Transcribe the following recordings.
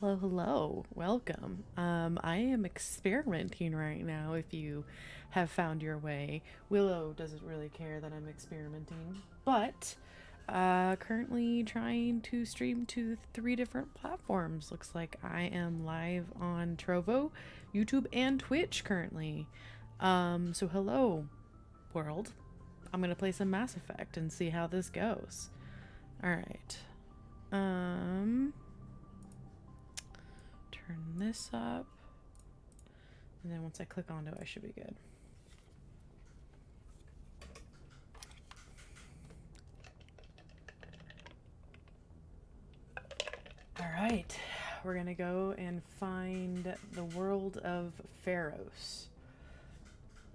Hello, hello. Welcome. I am experimenting right now if you have found your way. Willow doesn't really care that I'm experimenting, but currently trying to stream to three different platforms. Looks like I am live on Trovo, YouTube, and Twitch currently. So hello, world. I'm gonna play some Mass Effect and see how this goes. Alright. Um Turn this up. And then once I click onto it, I should be good. Alright, we're gonna go and find the world of Pharos.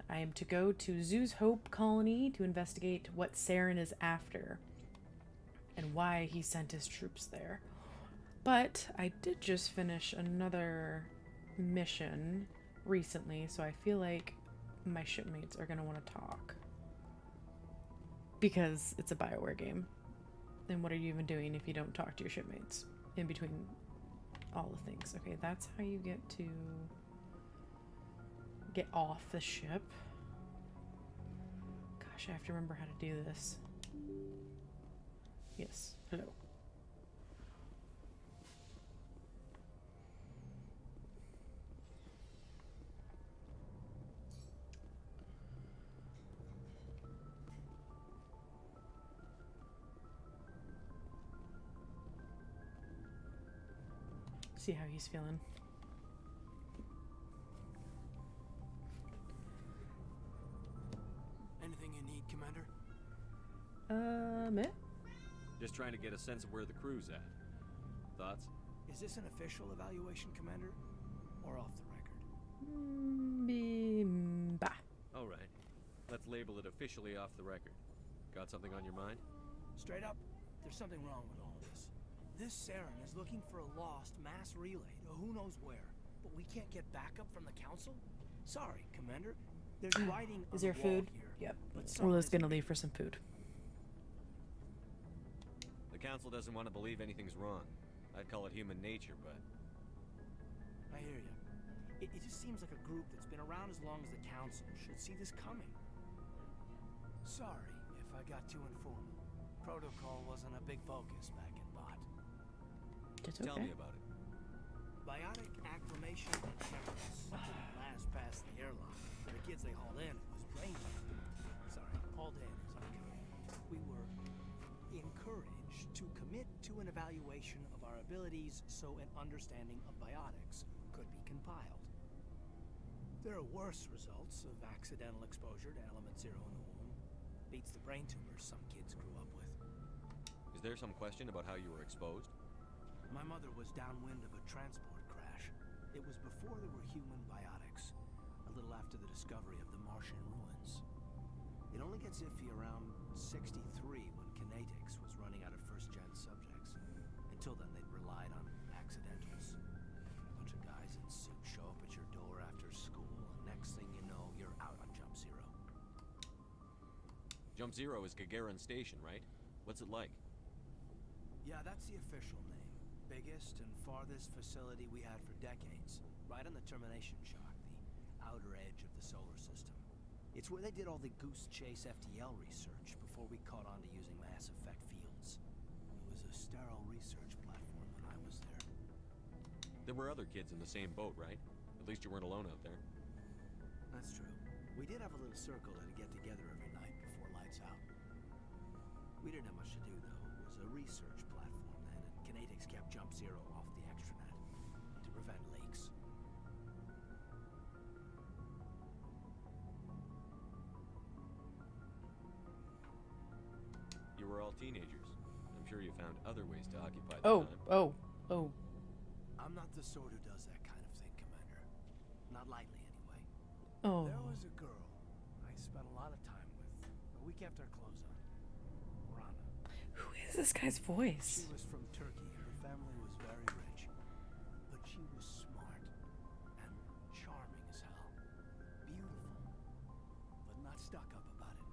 I am to go to Zoo's Hope colony to investigate what Saren is after and why he sent his troops there. But I did just finish another mission recently, so I feel like my shipmates are gonna want to talk. Because it's a BioWare game. And what are you even doing if you don't talk to your shipmates in between all the things? Okay, that's how you get off the ship. Gosh, I have to remember how to do this. Yes, hello. See how he's feeling. Anything you need, Commander? It? Just trying to get a sense of where the crew's at. Thoughts? Is this an official evaluation, Commander? Or off the record? Bah. Alright. Let's label it officially off the record. Got something on your mind? Straight up, there's something wrong with all this. This Saren is looking for a lost mass relay to who knows where, but we can't get backup from the Council? Sorry, Commander. There's writing on Is the there wall food? here. Yep. But Willow's gonna leave for some food. The Council doesn't want to believe anything's wrong. I'd call it human nature, but... I hear you. It just seems like a group that's been around as long as the Council should see this coming. Sorry if I got too informal. Protocol wasn't a big focus back in Bot. It's okay. Tell me about it. Biotic acclimation and shepherds didn't last past the airlock. For the kids they hauled in, it was brain dead. Sorry, hauled in is unkind. We were encouraged to commit to an evaluation of our abilities so an understanding of biotics could be compiled. There are worse results of accidental exposure to element zero in the womb. Beats the brain tumors some kids grew up with. Is there some question about how you were exposed? My mother was downwind of a transport crash. It was before there were human biotics, a little after the discovery of the Martian ruins. It only gets iffy around 63 when Kinetics was running out of first-gen subjects. Until then, they'd relied on accidentals. A bunch of guys in suits show up at your door after school, and next thing you know, you're out on Jump Zero. Jump Zero is Gagarin Station, right? What's it like? Yeah, that's the official name. Biggest and farthest facility we had for decades. Right on the termination shock, the outer edge of the solar system. It's where they did all the Goose Chase FTL research before we caught on to using Mass Effect fields. It was a sterile research platform when I was there. There were other kids in the same boat, right? At least you weren't alone out there. That's true. We did have a little circle that'd get together every night before lights out. We didn't have much to do, though. It was a research platform then, and Kinetics kept Jump Zero off the extranet to prevent leaks. You were all teenagers. I'm sure you found other ways to occupy the Oh, time. oh. I'm not the sort who does that kind of thing, Commander. Not lightly, anyway. Oh. There was a girl I spent a lot of time with a week after our close on. Rana. Who is this guy's voice? She was from Turkey. Her family was very rich. But she was smart and charming as hell. Beautiful. But not stuck up about it.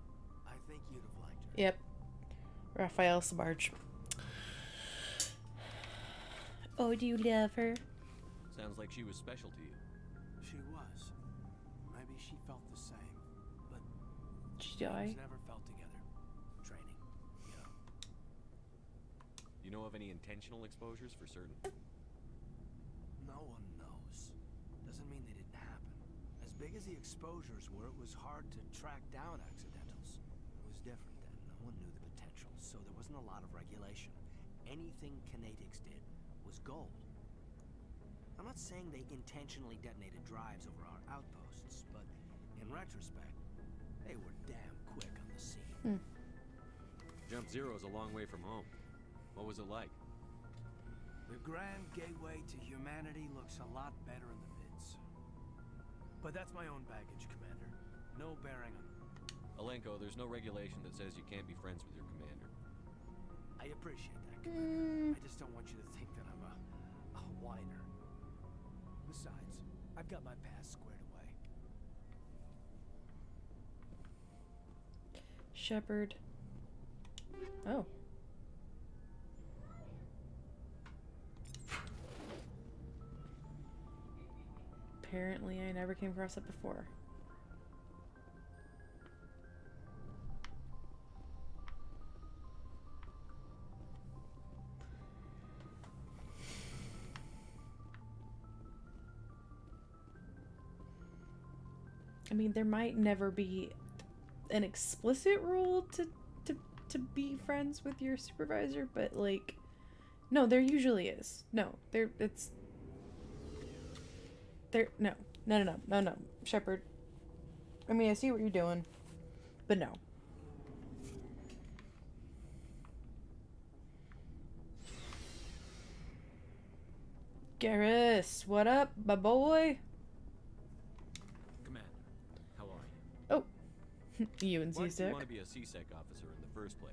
I think you'd have liked her. Yep. Raphael Sabarge. Oh, do you love her? Sounds like she was special to you. She was. Maybe she felt the same, but Did she die? things never felt together. Training, you know. You know of any intentional exposures for certain? No one knows. Doesn't mean they didn't happen. As big as the exposures were, it was hard to track down accidentals. It was different then. No one knew the potential, so there wasn't a lot of regulation. Anything Kinetics did was gold. I'm not saying they intentionally detonated drives over our outposts, but in retrospect, they were damn quick on the scene. Jump Zero's a long way from home. What was it like? The grand gateway to humanity looks a lot better in the vids. But that's my own baggage, Commander. No bearing on it. Alenko, there's no regulation that says you can't be friends with your commander. I appreciate that, Commander. I just don't want you to think that I'm a whiner. Besides, I've got my past squared away. Shepard. Oh. Apparently, I never came across it before. I mean, there might never be an explicit rule to be friends with your supervisor, but like, no, there usually is. No, no, Shepard. I mean, I see what you're doing, but no. Garrus, what up, my boy? Commander, how are you? Oh, you and Why did you C-Sec. want to be a CSEC officer in the first place?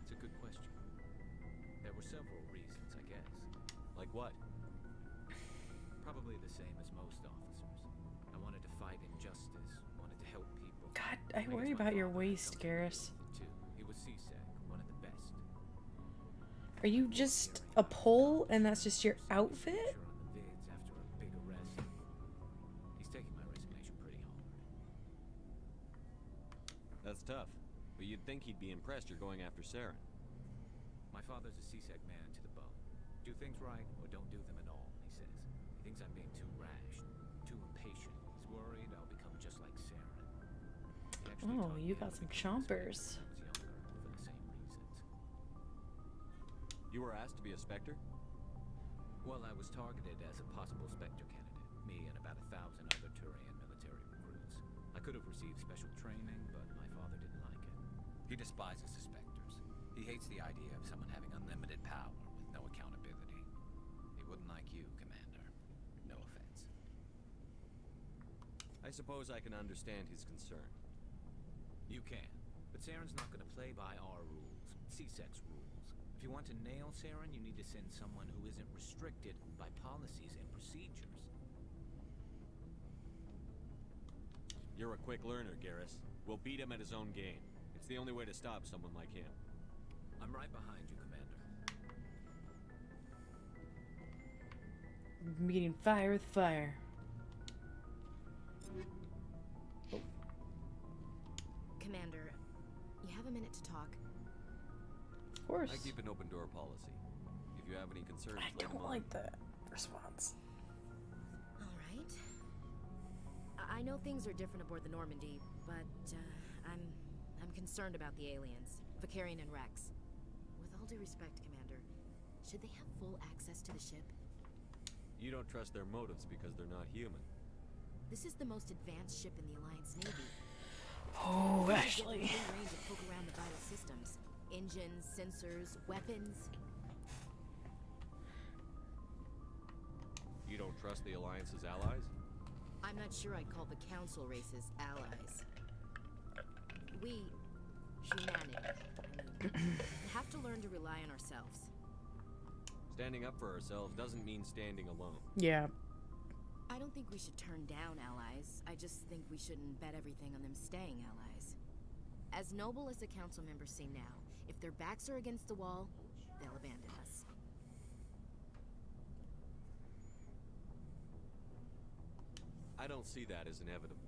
That's a good question. There were several reasons, I guess. Like what? Probably the same as most officers. I wanted to fight injustice, wanted to help people. God, I guess worry my about your father had waist, something to do Garrus. with it, too. He was CSEC, one of the best. Are you just a pole and that's just your outfit? Picture on the vids after a big arrest. He's taking my resignation pretty hard. That's tough. But you'd think he'd be impressed you're going after Saren. My father's a CSEC man to the bone. Do things right or don't do them at all, he says. He thinks I'm being too rash, too impatient. He's worried I'll become just like Saren. He actually Oh, taught you me how got to some become an chompers. inspector when I was younger, for the same reasons. You were asked to be a Spectre? Well, I was targeted as a possible Spectre candidate. Me and about 1,000 other Turian military recruits. I could have received special training, but my father didn't like it. He despises the Spectres. He hates the idea of someone having unlimited power with no accountability. He wouldn't like you, Commander. No offense. I suppose I can understand his concern. You can, but Saren's not going to play by our rules, CSEC's rules. If you want to nail Saren, you need to send someone who isn't restricted by policies and procedures. You're a quick learner, Garrus. We'll beat him at his own game. It's the only way to stop someone like him. I'm right behind you, Commander. Meeting fire with fire. Commander, you have a minute to talk. Of course. I keep an open door policy. If you have any concerns, I lay them don't on. like that response. All right. I know things are different aboard the Normandy, but I'm concerned about the aliens, Vakarian and Rex. With all due respect, Commander, should they have full access to the ship? You don't trust their motives because they're not human. This is the most advanced ship in the Alliance Navy. Oh, They get Ashley. within range to poke around the vital systems. Engines, sensors, weapons. You don't trust the Alliance's allies? I'm not sure I'd call the Council races allies. We, humanity, have to learn to rely on ourselves. Standing up for ourselves doesn't mean standing alone. Yeah. I don't think we should turn down allies. I just think we shouldn't bet everything on them staying allies. As noble as the council members seem now, if their backs are against the wall, they'll abandon us. I don't see that as inevitable.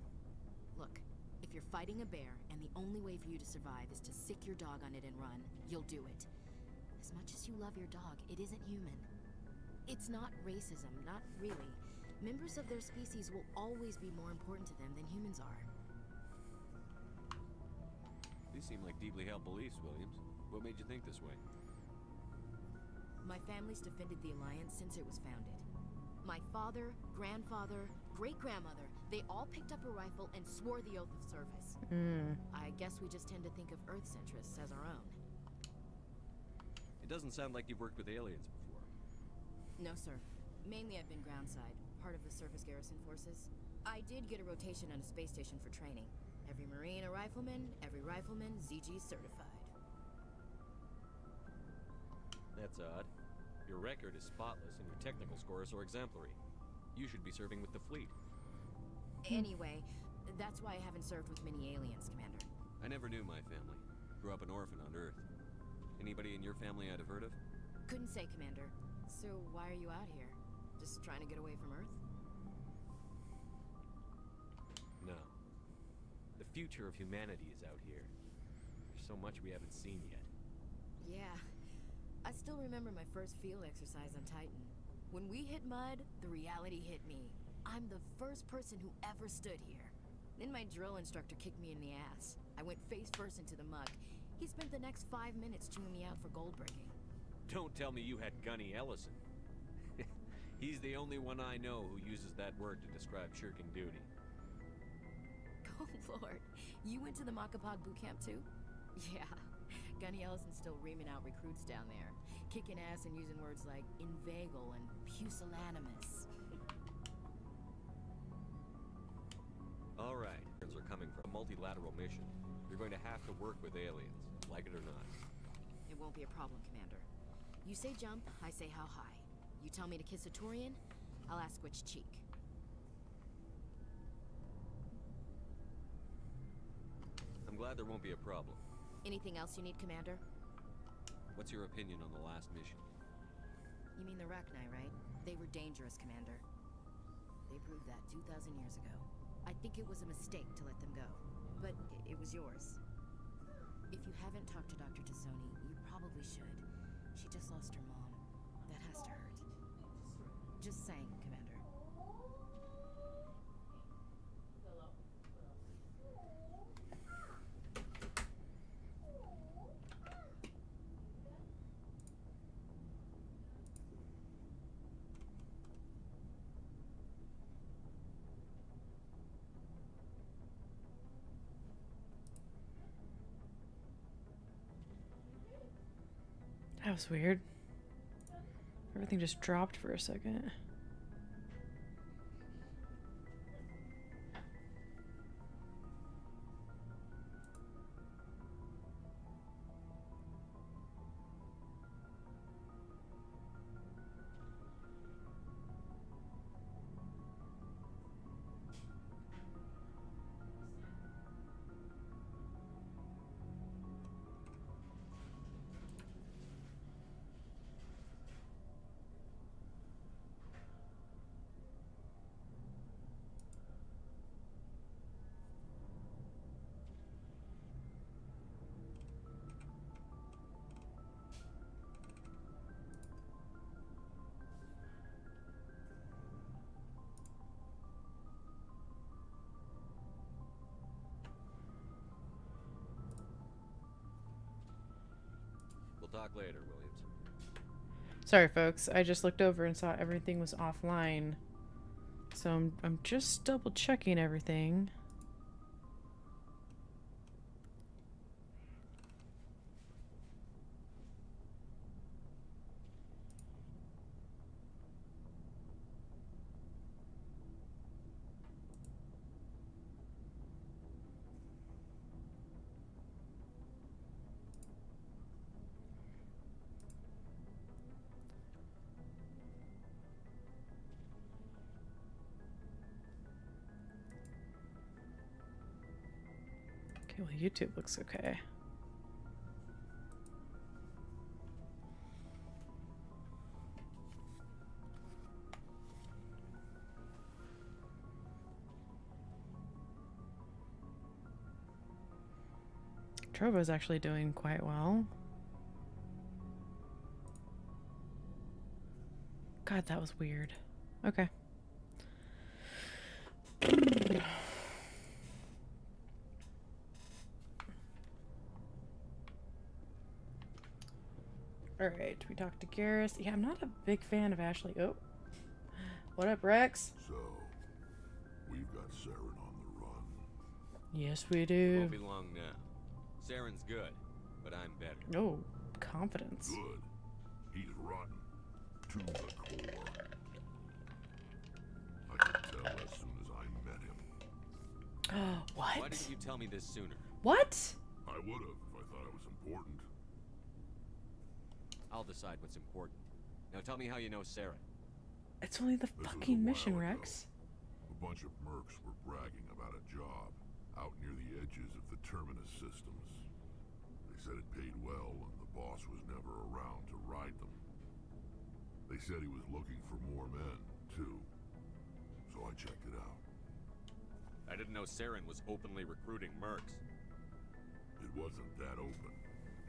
Look, if you're fighting a bear and the only way for you to survive is to sick your dog on it and run, you'll do it. As much as you love your dog, it isn't human. It's not racism, not really. Members of their species will always be more important to them than humans are. These seem like deeply held beliefs, Williams. What made you think this way? My family's defended the Alliance since it was founded. My father, grandfather, great-grandmother, they all picked up a rifle and swore the oath of service. I guess we just tend to think of Earth's interests as our own. It doesn't sound like you've worked with aliens before. No, sir. Mainly I've been groundside, part of the surface garrison forces. I did get a rotation on a space station for training. Every Marine a rifleman, every rifleman ZG certified. That's odd. Your record is spotless and your technical scores are exemplary. You should be serving with the fleet. Anyway, that's why I haven't served with many aliens, Commander. I never knew my family. Grew up an orphan on Earth. Anybody in your family I'd have heard of? Couldn't say, Commander. So why are you out here? Just trying to get away from Earth? No. The future of humanity is out here. There's so much we haven't seen yet. Yeah. I still remember my first field exercise on Titan. When we hit mud, the reality hit me. I'm the first person who ever stood here. Then my drill instructor kicked me in the ass. I went face first into the muck. He spent the next 5 minutes chewing me out for gold breaking. Don't tell me you had Gunny Ellison. He's the only one I know who uses that word to describe shirking duty. Oh Lord, you went to the Makapog boot camp too? Yeah, Gunny Ellison's still reaming out recruits down there. Kicking ass and using words like inveigle and pusillanimous. All right, are coming from a multilateral mission. You're going to have to work with aliens, like it or not. It won't be a problem, Commander. You say jump, I say how high. You tell me to kiss a Turian, I'll ask which cheek. I'm glad there won't be a problem. Anything else you need, Commander? What's your opinion on the last mission? You mean the Rachni, right? They were dangerous, Commander. They proved that 2,000 years ago. I think it was a mistake to let them go. But it was yours. If you haven't talked to Dr. Tassoni, you probably should. She just lost her mom. That has to hurt. Just saying, Commander. That was weird. Everything just dropped for a second. We'll talk later, Williams. Sorry, folks. I just looked over and saw everything was offline. So I'm just double checking everything. Okay, well, YouTube looks okay. Trovo's actually doing quite well. God, that was weird. Okay. Alright, we talked to Garrus. Yeah, I'm not a big fan of Ashley. Oh. What up, Rex? So, we've got Saren on the run. Yes, we do. Won't be long now. Saren's good, but I'm better. Oh, confidence. Good. He's rotten. To the core. I could tell as soon as I met him. Why What? didn't you tell me this sooner? What? I would have if I thought it was important. I'll decide what's important. Now tell me how you know Saren. It's only the This was a fucking mission, while ago. Rex. A bunch of mercs were bragging about a job out near the edges of the Terminus systems. They said it paid well and the boss was never around to ride them. They said he was looking for more men, too. So I checked it out. I didn't know Saren was openly recruiting mercs. It wasn't that open,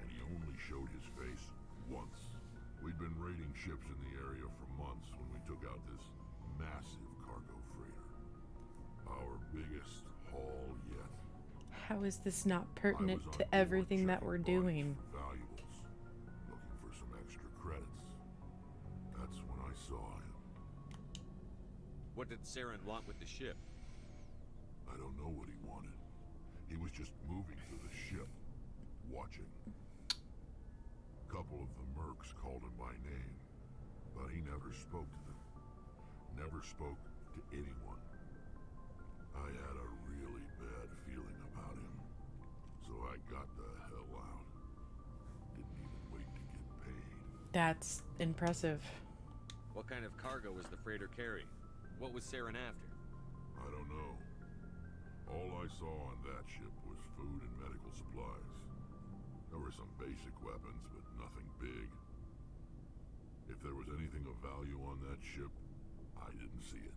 and he only showed his face once. We'd been raiding ships in the area for months when we took out this massive cargo freighter. Our biggest haul yet. How is this not I pertinent was on to board everything that checking we're bodies doing? for valuables, looking for some extra credits. That's when I saw him. What did Saren want with the ship? I don't know what he wanted. He was just moving through the ship, watching. A couple of the mercs called him by name, but he never spoke to them. Never spoke to anyone. I had a really bad feeling about him, so I got the hell out. Didn't even wait to get paid. That's impressive. What kind of cargo was the freighter carrying? What was Saren after? I don't know. All I saw on that ship was food and medical supplies. There were some basic weapons, but nothing big. If there was anything of value on that ship, I didn't see it.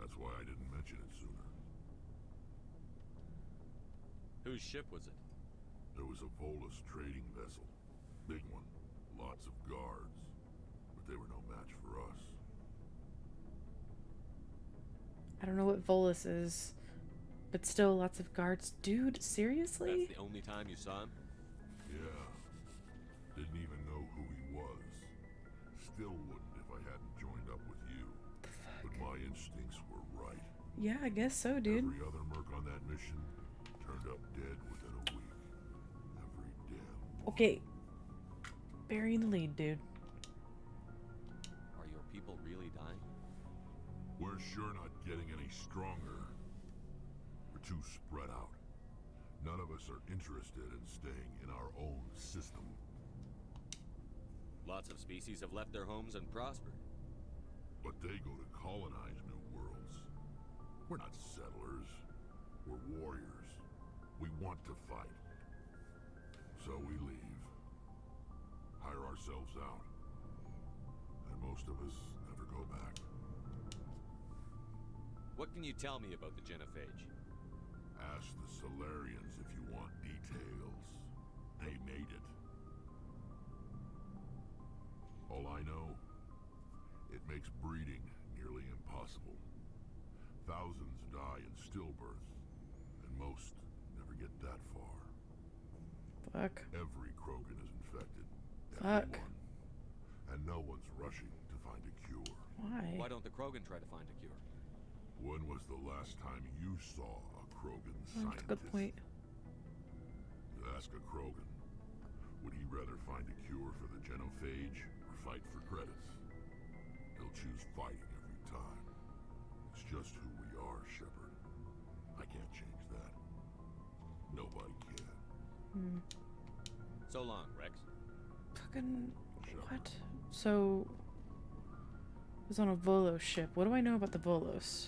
That's why I didn't mention it sooner. Whose ship was it? There was a Volus trading vessel. Big one. Lots of guards. But they were no match for us. I don't know what Volus is, but still lots of guards. Dude, seriously? That's the only time you saw him? Yeah. Didn't even know who he was. Still wouldn't if I hadn't joined up with you. But my instincts were right. Yeah, I guess so, dude. Every other merc on that mission turned up dead within a week. Every damn. Okay. Burying the lead, dude. Are your people really dying? We're sure not getting any stronger. We're too spread out. None of us are interested in staying in our own system. Lots of species have left their homes and prospered. But they go to colonize new worlds. We're not settlers. We're warriors. We want to fight. So we leave. Hire ourselves out. And most of us never go back. What can you tell me about the Genophage? Ask the Solarians if you want details. They made it. All I know, it makes breeding nearly impossible. Thousands die in stillbirth, and most never get that far. Fuck. Every Krogan is infected. Fuck. Everyone. And no one's rushing to find a cure. Why? Why don't the Krogan try to find a cure? When was the last time you saw a Krogan Oh, scientist? that's a good point. Ask a Krogan. Would he rather find a cure for the Genophage or fight for credits? He'll choose fighting every time. It's just who we are, Shepard. I can't change that. Nobody can. So long, Rex. Fucking Shepard. what? So it was on a Volos ship. What do I know about the Volos?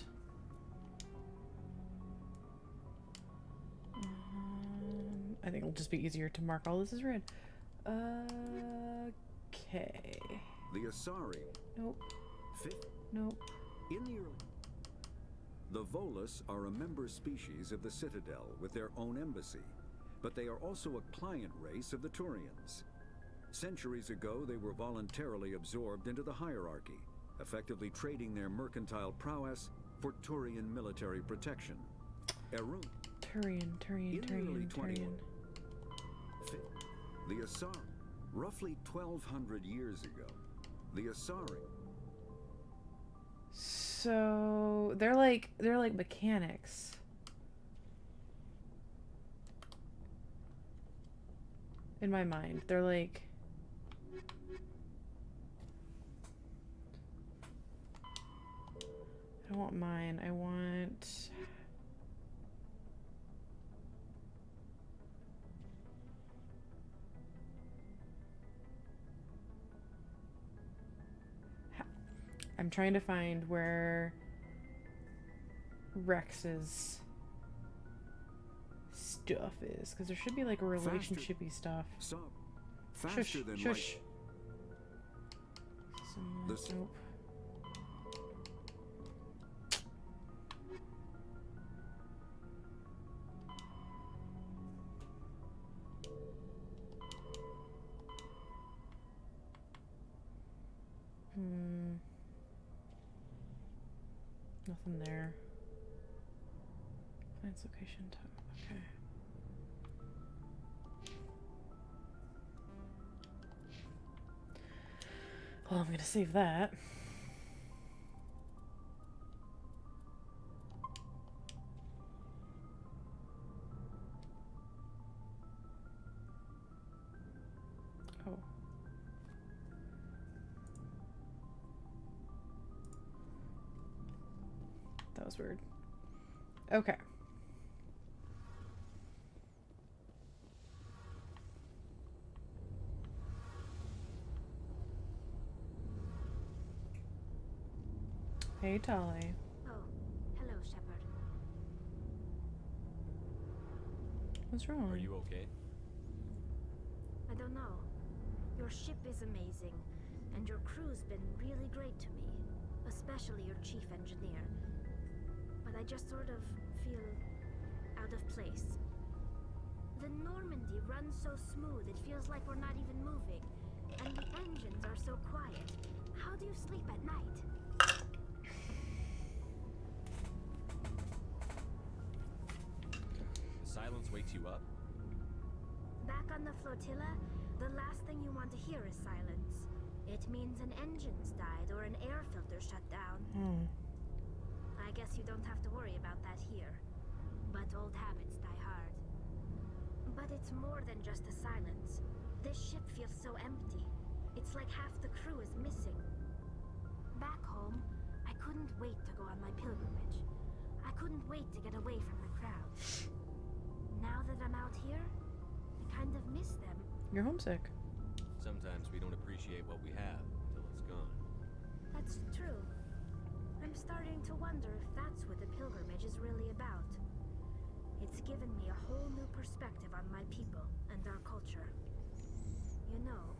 I think it'll just be easier to mark all this as red. Okay. The Asari, Nope. fifth Nope. in the early. The Volus are a member species of the Citadel with their own embassy. but they are also a client race of the Turians. Centuries ago, they were voluntarily absorbed into the hierarchy, effectively trading their mercantile prowess for Turian military protection. Erun. Turian. In the early 21. The Asari. Roughly 1,200 years ago, the Asari. So they're like mechanics. In my mind, they're like. I don't want mine. I want. I'm trying to find where Rex's stuff is, because there should be like a relationshipy stuff. So, faster Shush, than shush. This- Nope. Nothing there. Finds location tab. Okay. Well, I'm gonna save that. Oh. That was weird. Okay. Hey, Tali. Oh, hello, Shepard. What's wrong? Are you okay? I don't know. Your ship is amazing, and your crew's been really great to me, especially your chief engineer. But I just sort of feel out of place. The Normandy runs so smooth, it feels like we're not even moving. And the engines are so quiet. How do you sleep at night? The silence wakes you up? Back on the flotilla, the last thing you want to hear is silence. It means an engine's died or an air filter shut down. I guess you don't have to worry about that here. But old habits die hard. But it's more than just the silence. This ship feels so empty. It's like half the crew is missing. Back home, I couldn't wait to go on my pilgrimage. I couldn't wait to get away from the crowd. Now that I'm out here, I kind of miss them. You're homesick. Sometimes we don't appreciate what we have until it's gone. That's true. I'm starting to wonder if that's what the pilgrimage is really about. It's given me a whole new perspective on my people and our culture. You know,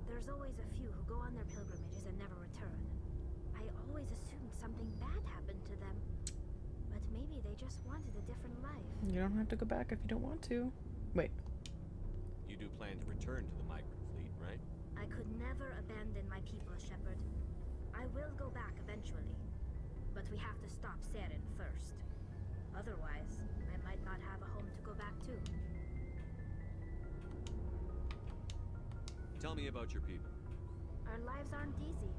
there's always a few who go on their pilgrimages and never return. I always assumed something bad happened to them. But maybe they just wanted a different life. You don't have to go back if you don't want to. Wait. You do plan to return to the migrant fleet, right? I could never abandon my people, Shepard. I will go back eventually. But we have to stop Saren first. Otherwise, I might not have a home to go back to. Tell me about your people. Our lives aren't easy.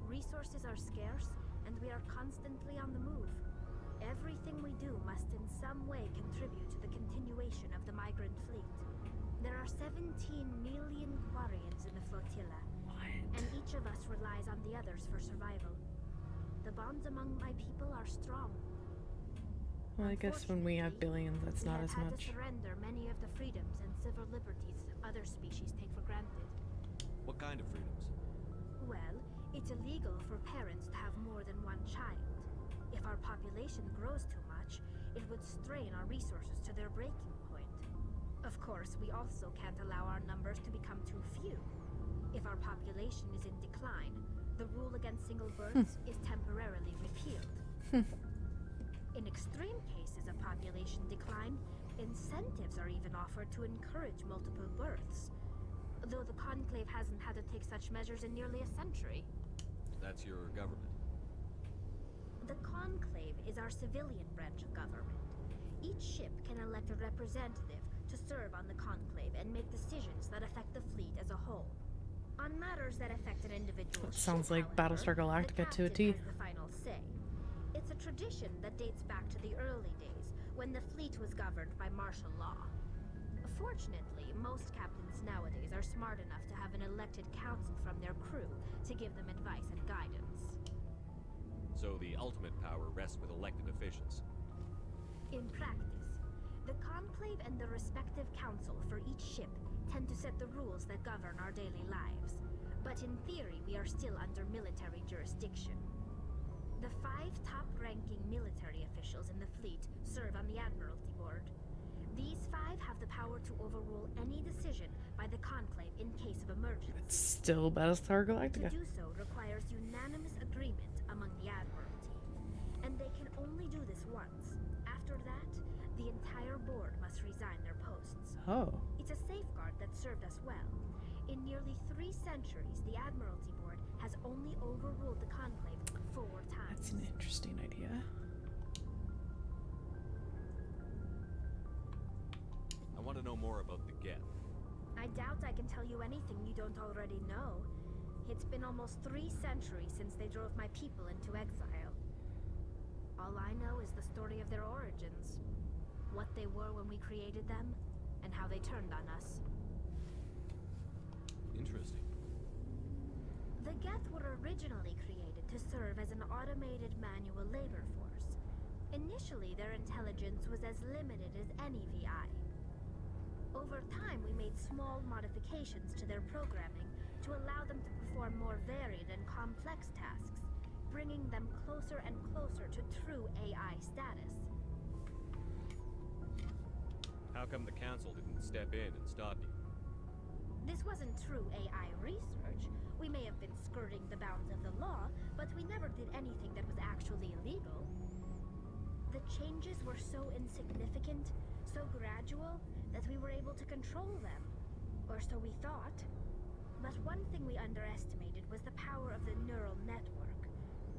Resources are scarce, and we are constantly on the move. Everything we do must in some way contribute to the continuation of the migrant fleet. There are 17 million Quarians in the flotilla, and each of us relies on the others for survival. The bonds among my people are strong. Well, I guess when we have billions, that's not as We have had much. to surrender many of the freedoms and civil liberties other species take for granted. What kind of freedoms? Well, it's illegal for parents to have more than one child. If our population grows too much, it would strain our resources to their breaking point. Of course, we also can't allow our numbers to become too few. If our population is in decline, the rule against single births is temporarily repealed. In extreme cases of population decline, Incentives are even offered to encourage multiple births. Though the Conclave hasn't had to take such measures in nearly a century. That's your government. The Conclave is our civilian branch of government. Each ship can elect a representative to serve on the Conclave and make decisions that affect the fleet as a whole. On matters that affect an individual That ship, sounds like however, Battlestar Galactica to a the T. captain has the final say. It's a tradition that dates back to the early days, when the fleet was governed by martial law. Fortunately, most captains nowadays are smart enough to have an elected council from their crew to give them advice and guidance. So the ultimate power rests with elected officials. In practice, the Conclave and the respective council for each ship tend to set the rules that govern our daily lives. But in theory, we are still under military jurisdiction. The 5 top-ranking military officials in the fleet serve on the Admiralty Board. These 5 have the power to overrule any decision by the Conclave in case of emergency. It's still Battlestar To Galactica. do so requires unanimous agreement among the Admiralty. And they can only do this once. After that, the entire board must resign their posts. Oh. It's a safeguard that served us well. In nearly 3 centuries, the Admiralty Board has only overruled the Conclave 4 times. That's an interesting idea. I want to know more about the Geth. I doubt I can tell you anything you don't already know. It's been almost 3 centuries since they drove my people into exile. All I know is the story of their origins. What they were when we created them, and how they turned on us. Interesting. The Geth were originally created to serve as an automated manual labor force. Initially, their intelligence was as limited as any VI. Over time, we made small modifications to their programming to allow them to perform more varied and complex tasks, bringing them closer and closer to true AI status. How come the council didn't step in and stop you? This wasn't true AI research. We may have been skirting the bounds of the law, but we never did anything that was actually illegal. The changes were so insignificant, so gradual, that we were able to control them. Or so we thought. But one thing we underestimated was the power of the neural network.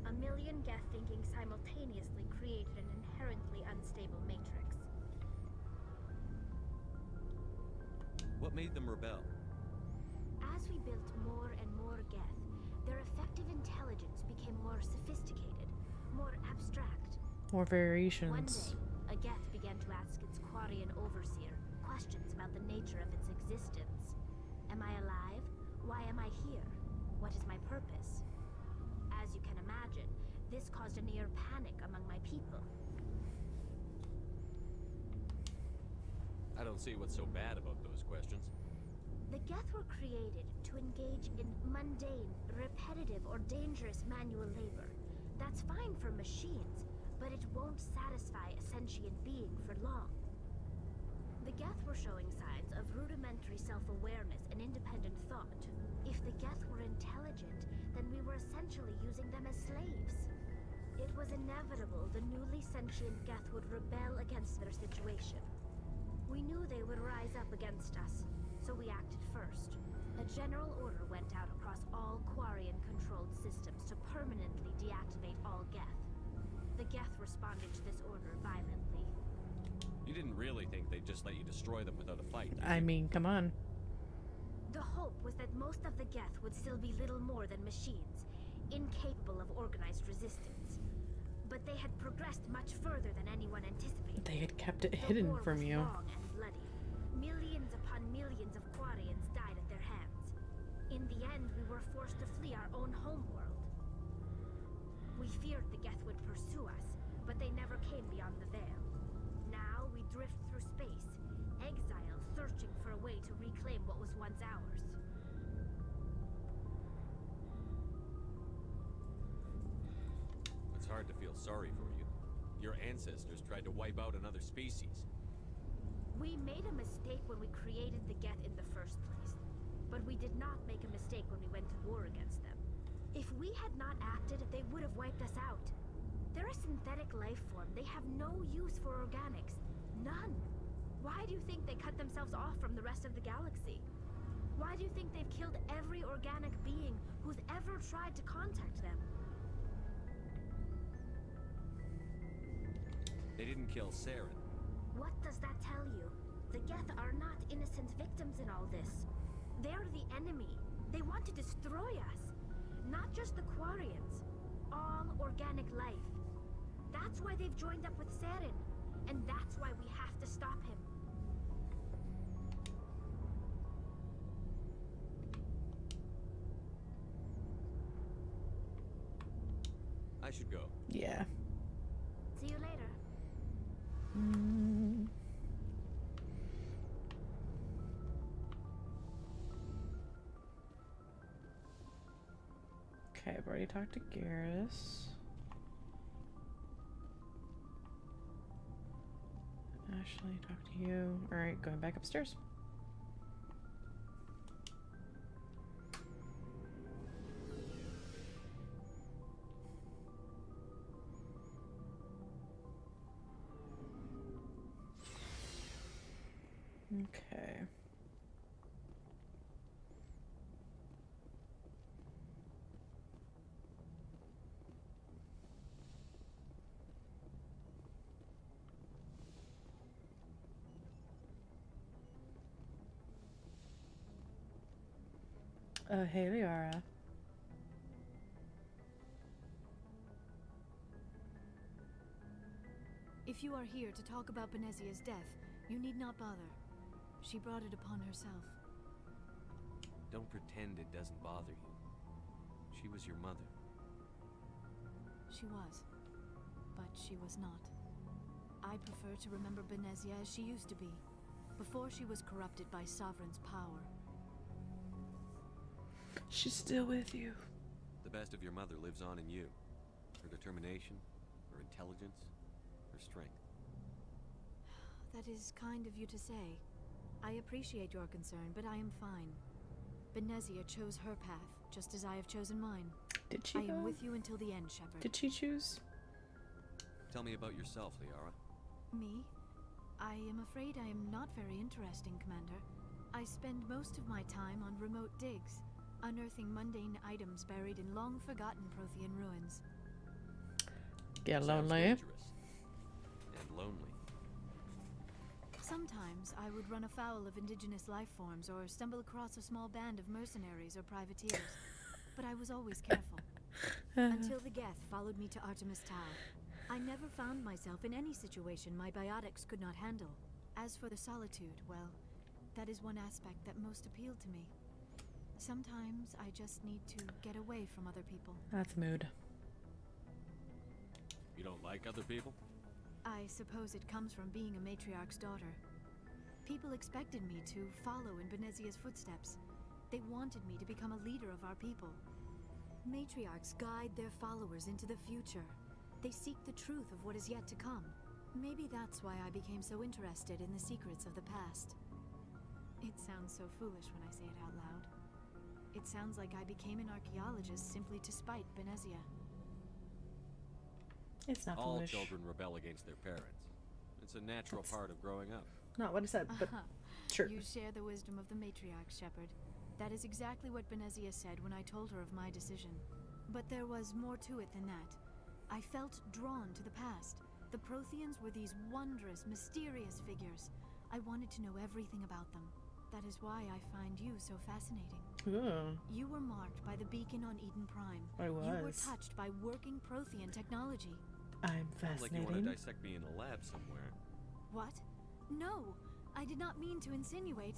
A million Geth thinking simultaneously created an inherently unstable matrix. What made them rebel? As we built more and more Geth, their effective intelligence became more sophisticated, more abstract. More One variations. day, a Geth began to ask its Quarian overseer questions about the nature of its existence. Am I alive? Why am I here? What is my purpose? As you can imagine, this caused a near panic among my people. I don't see what's so bad about those questions. The Geth were created to engage in mundane, repetitive, or dangerous manual labor. That's fine for machines, but it won't satisfy a sentient being for long. The Geth were showing signs of rudimentary self-awareness and independent thought. If the Geth were intelligent, then we were essentially using them as slaves. It was inevitable the newly sentient Geth would rebel against their situation. We knew they would rise up against us, so we acted first. A general order went out across all Quarian-controlled systems to permanently deactivate all Geth. The Geth responded to this order violently. You didn't really think they'd just let you destroy them without a fight, did I you? mean, come on. The hope was that most of the Geth would still be little more than machines, incapable of organized resistance. But they had progressed much further than anyone anticipated. They had kept it The hidden war from was you. long and bloody. Millions upon millions of Quarians died at their hands. In the end, we were forced to flee our own homeworld. We feared the Geth would pursue us, but they never came beyond the veil. Now we drift through space, exile, searching for a way to reclaim what was once ours. It's hard to feel sorry for you. Your ancestors tried to wipe out another species. We made a mistake when we created the Geth in the first place. But we did not make a mistake when we went to war against them. If we had not acted, they would have wiped us out. They're a synthetic life form. They have no use for organics. None. Why do you think they cut themselves off from the rest of the galaxy? Why do you think they've killed every organic being who's ever tried to contact them? They didn't kill Saren. What does that tell you? The Geth are not innocent victims in all this. They're the enemy. They want to destroy us. Not just the Quarians. All organic life. That's why they've joined up with Saren. And that's why we have to stop him. I should go. Yeah. See you later. Okay, I've already talked to Garrus. Ashley, talk to you. Alright, going back upstairs. Okay. Hey, Liara. If you are here to talk about Benezia's death, you need not bother. She brought it upon herself. Don't pretend it doesn't bother you. She was your mother. She was. But she was not. I prefer to remember Benezia as she used to be, before she was corrupted by Sovereign's power. She's still with you. The best of your mother lives on in you. Her determination, her intelligence, her strength. That is kind of you to say. I appreciate your concern, but I am fine. Benezia chose her path, just as I have chosen mine. Did she I am though? with you until the end, Shepard. Did she choose? Tell me about yourself, Liara. Me? I am afraid I am not very interesting, Commander. I spend most of my time on remote digs, unearthing mundane items buried in long-forgotten Prothean ruins. Get Sounds lonely. dangerous. And lonely. Sometimes I would run afoul of indigenous life forms or stumble across a small band of mercenaries or privateers, but I was always careful. Until the Geth followed me to Artemis Tau. I never found myself in any situation my biotics could not handle. As for the solitude, well, that is one aspect that most appealed to me. Sometimes I just need to get away from other people. That's mood. You don't like other people? I suppose it comes from being a matriarch's daughter. People expected me to follow in Benezia's footsteps. They wanted me to become a leader of our people. Matriarchs guide their followers into the future. They seek the truth of what is yet to come. Maybe that's why I became so interested in the secrets of the past. It sounds so foolish when I say it out loud. It sounds like I became an archaeologist simply to spite Benezia. It's not All foolish. children rebel against their parents. It's a natural part of growing up. Not what I said, but sure. You share the wisdom of the matriarch, Shepard. That is exactly what Benezia said when I told her of my decision. But there was more to it than that. I felt drawn to the past. The Protheans were these wondrous, mysterious figures. I wanted to know everything about them. That is why I find you so fascinating. Ooh, You were marked by the beacon on Eden Prime. I You were was. touched by working Prothean technology. I'm Sounds like you want to fascinating. dissect me in a lab somewhere. What? No, I did not mean to insinuate.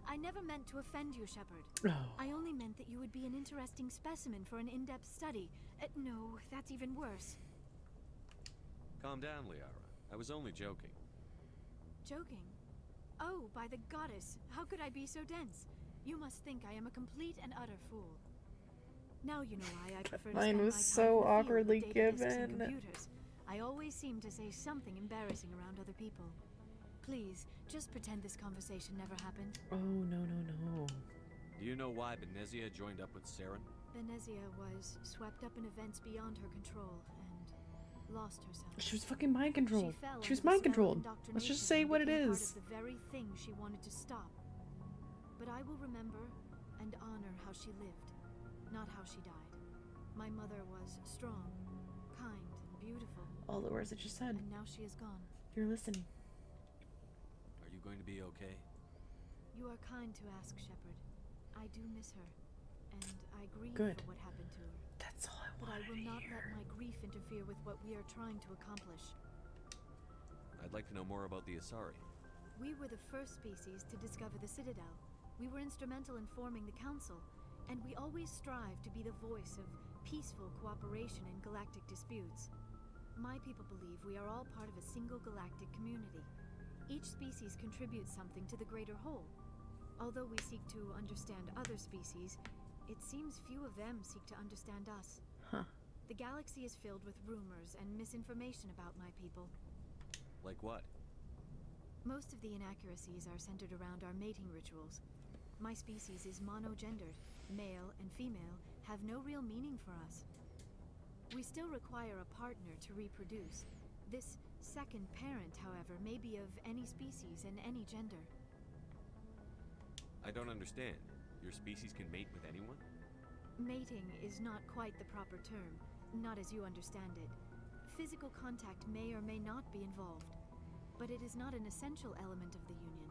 I never meant to offend you, Shepard. Oh, I only meant that you would be an interesting specimen for an in-depth study. No, that's even worse. Calm down, Liara. I was only joking. Joking? Oh, by the goddess, how could I be so dense? You must think I am a complete and utter fool. Now you know why I prefer to Mine spend was my time so in the field with awkwardly data disks and given. computers. I always seem to say something embarrassing around other people. Please, just pretend this conversation never happened. oh no, no, no. Do you know why Benezia joined up with Saren? Benezia was swept up in events beyond her control, and lost herself. She was fucking mind controlled. She fell She was under the mind spell of controlled. Let's just indoctrination say and what it became part is. of the very thing she wanted to stop. But I will remember and honor how she lived, not how she died. My mother was strong, kind, and beautiful, All the words that you said. and now she is gone. You're listening. Are you going to be okay? You are kind to ask, Shepard. I do miss her, and I grieve Good. for what happened to her. That's all I But I wanted will to not hear. let my grief interfere with what we are trying to accomplish. I'd like to know more about the Asari. We were the first species to discover the Citadel. We were instrumental in forming the Council, and we always strive to be the voice of peaceful cooperation in galactic disputes. My people believe we are all part of a single galactic community. Each species contributes something to the greater whole. Although we seek to understand other species, it seems few of them seek to understand us. Huh. The galaxy is filled with rumors and misinformation about my people. Like what? Most of the inaccuracies are centered around our mating rituals. My species is monogendered. Male and female have no real meaning for us. We still require a partner to reproduce. This second parent, however, may be of any species and any gender. I don't understand. Your species can mate with anyone? Mating is not quite the proper term, not as you understand it. Physical contact may or may not be involved, but it is not an essential element of the union.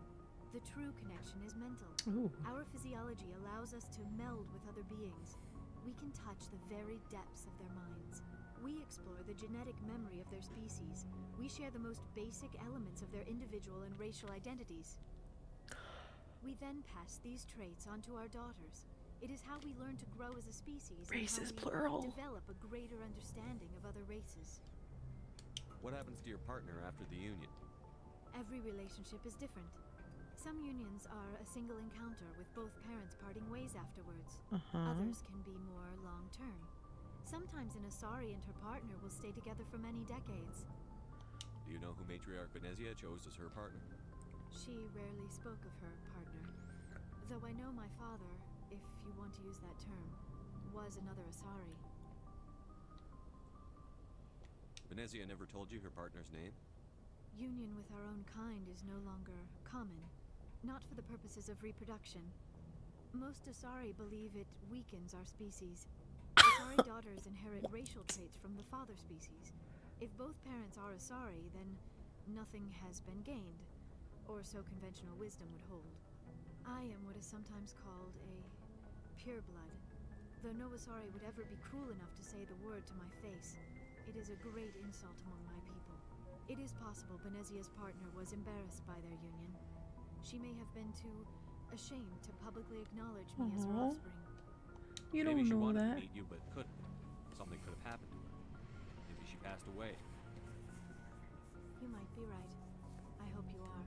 The true connection is mental. Ooh. Our physiology allows us to meld with other beings. We can touch the very depths of their minds. We explore the genetic memory of their species. We share the most basic elements of their individual and racial identities. We then pass these traits onto our daughters. It is how we learn to grow as a species and Races, how we plural. develop a greater understanding of other races. What happens to your partner after the union? Every relationship is different. Some unions are a single encounter with both parents parting ways afterwards. Others can be more long-term. Sometimes an Asari and her partner will stay together for many decades. Do you know who Matriarch Benezia chose as her partner? She rarely spoke of her partner. Though I know my father, if you want to use that term, was another Asari. Benezia never told you her partner's name? Union with our own kind is no longer common. Not for the purposes of reproduction. Most Asari believe it weakens our species. Asari daughters inherit racial traits from the father species. If both parents are Asari, then nothing has been gained, or so conventional wisdom would hold. I am what is sometimes called a pureblood. Though no Asari would ever be cruel enough to say the word to my face, it is a great insult among my people. It is possible Benezia's partner was embarrassed by their union. She may have been too ashamed to publicly acknowledge me as her Aw. offspring. You Maybe don't she know wanted that. to meet you but couldn't. Something could have happened to her. Maybe she passed away. You might be right. I hope you are.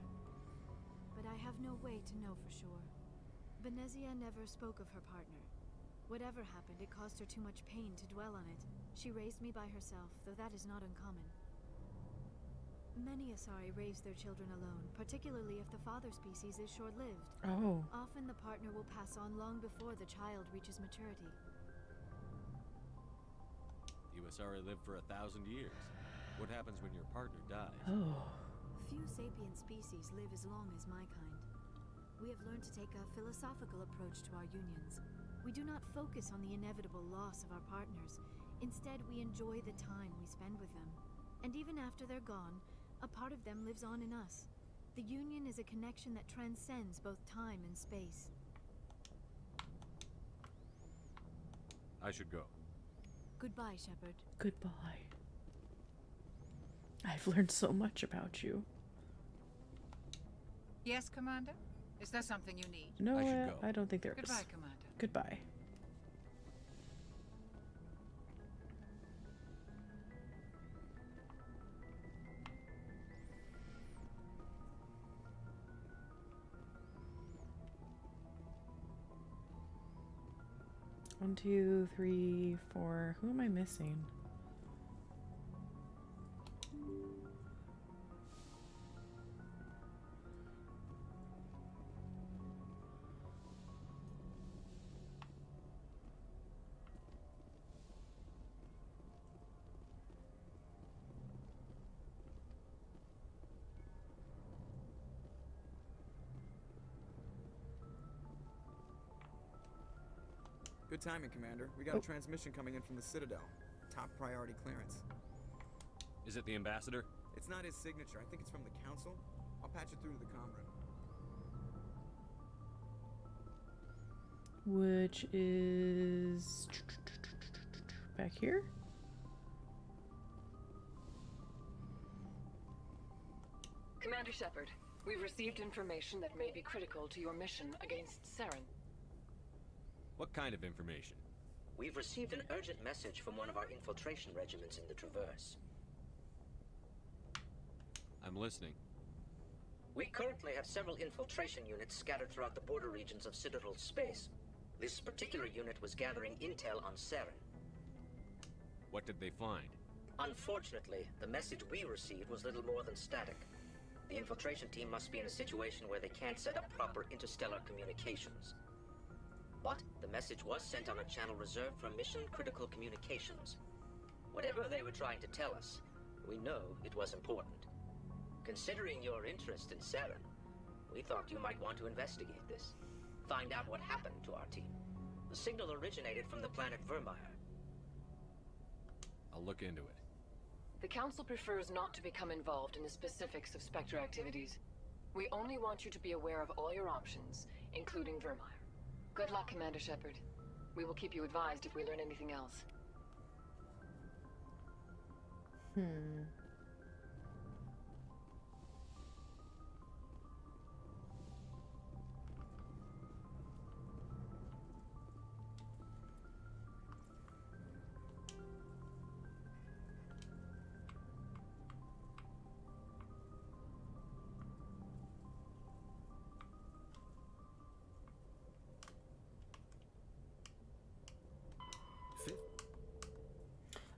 But I have no way to know for sure. Benezia never spoke of her partner. Whatever happened, it caused her too much pain to dwell on it. She raised me by herself, though that is not uncommon. Many Asari raise their children alone, particularly if the father species is short-lived. Oh. Often the partner will pass on long before the child reaches maturity. You Asari live for 1,000 years. What happens when your partner dies? Oh. Few sapient species live as long as my kind. We have learned to take a philosophical approach to our unions. We do not focus on the inevitable loss of our partners. Instead, we enjoy the time we spend with them. And even after they're gone, a part of them lives on in us. The union is a connection that transcends both time and space. I should go. Goodbye, Shepard. Goodbye. I've learned so much about you. Yes, Commander? Is there something you need? No, I should go. I don't think there is. Goodbye, Commander. Goodbye. One, two, three, four. Who am I missing? timing, Commander. We got a transmission coming in from the Citadel. Top priority clearance. Is it the ambassador? It's not his signature. I think it's from the Council. I'll patch it through to the comm room. Which is back here. Commander Shepard, we've received information that may be critical to your mission against Saren. What kind of information? We've received an urgent message from one of our infiltration regiments in the Traverse. I'm listening. We currently have several infiltration units scattered throughout the border regions of Citadel space. This particular unit was gathering intel on Saren. What did they find? Unfortunately, the message we received was little more than static. The infiltration team must be in a situation where they can't set up proper interstellar communications. But the message was sent on a channel reserved for mission-critical communications. Whatever they were trying to tell us, we know it was important. Considering your interest in Saren, we thought you might want to investigate this. Find out what happened to our team. The signal originated from the planet Vermeer. I'll look into it. The Council prefers not to become involved in the specifics of Spectre activities. We only want you to be aware of all your options, including Vermeer. Good luck, Commander Shepard. We will keep you advised if we learn anything else.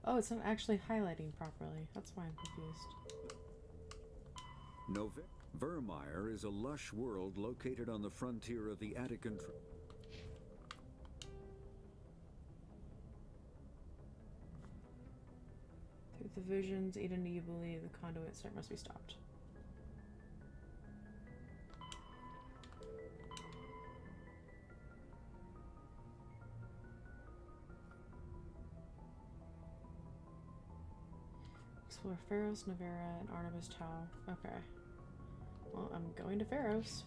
Oh, it's not actually highlighting properly. That's why I'm confused. Vermeer is a lush world located on the frontier of the Attican. Through the visions, Eden, do you believe the conduit start must be stopped? Explore Pharos, Navera, and Artemis Tau. Okay. Well, I'm going to Pharos.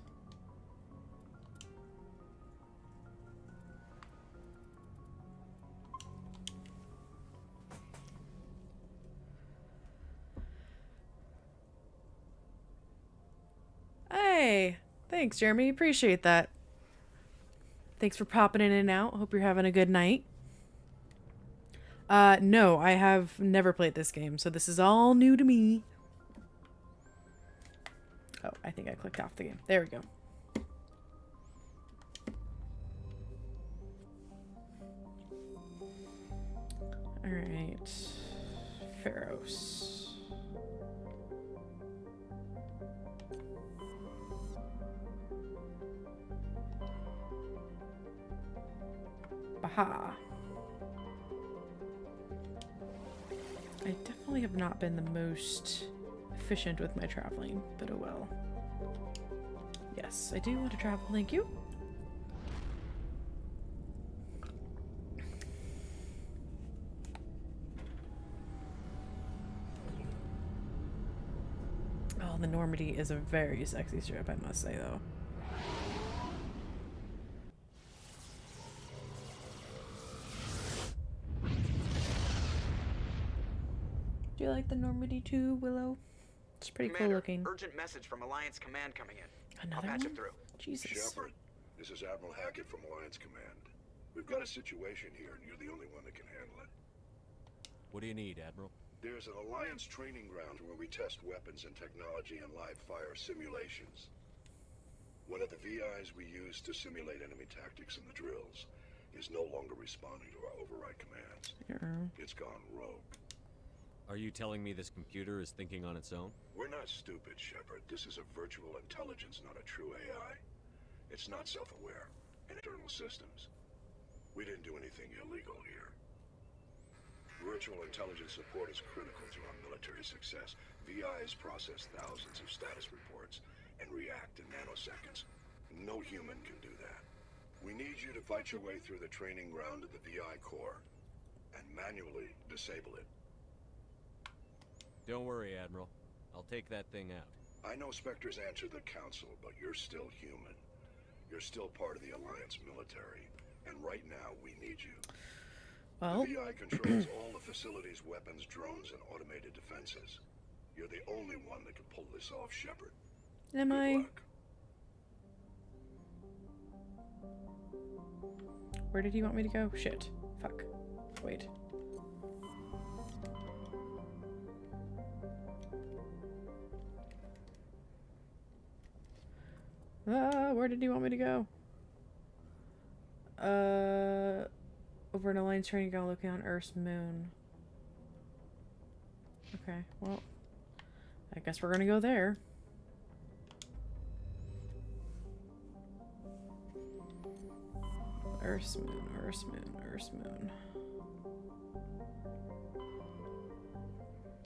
Hey! Thanks, Jeremy. Appreciate that. Thanks for popping in and out. Hope you're having a good night. No, I have never played this game, so this is all new to me. Oh, I think I clicked off the game. There we go. Alright. Pharos. Baha. I definitely have not been the most efficient with my traveling, but oh well. Yes, I do want to travel, thank you. Oh, the Normandy is a very sexy strip, I must say, though. Do you like the Normandy too, Willow? It's pretty cool looking. Urgent message from Alliance Command coming in. Another I'll patch one? it through. Jesus. Shepard, this is Admiral Hackett from Alliance Command. We've got a situation here, and you're the only one that can handle it. What do you need, Admiral? There's an Alliance training ground where we test weapons and technology in live fire simulations. One of the VIs we use to simulate enemy tactics in the drills is no longer responding to our override commands. It's gone rogue. Are you telling me this computer is thinking on its own? We're not stupid, Shepard. This is a virtual intelligence, not a true AI. It's not self-aware. Internal systems. We didn't do anything illegal here. Virtual intelligence support is critical to our military success. VIs process thousands of status reports and react in nanoseconds. No human can do that. We need you to fight your way through the training ground of the VI core and manually disable it. Don't worry, Admiral. I'll take that thing out. I know Spectres answered the Council, but you're still human. You're still part of the Alliance military, and right now we need you. Well, The VI controls all the facility's weapons, drones, and automated defenses. You're the only one that can pull this off, Shepard. am Good I? luck. Where did he want me to go? Shit. Fuck. Wait. Where did he want me to go? Over an Alliance training ground looking on Earth's moon. Okay, well, I guess we're gonna go there. Earth's moon, Earth's moon, Earth's moon.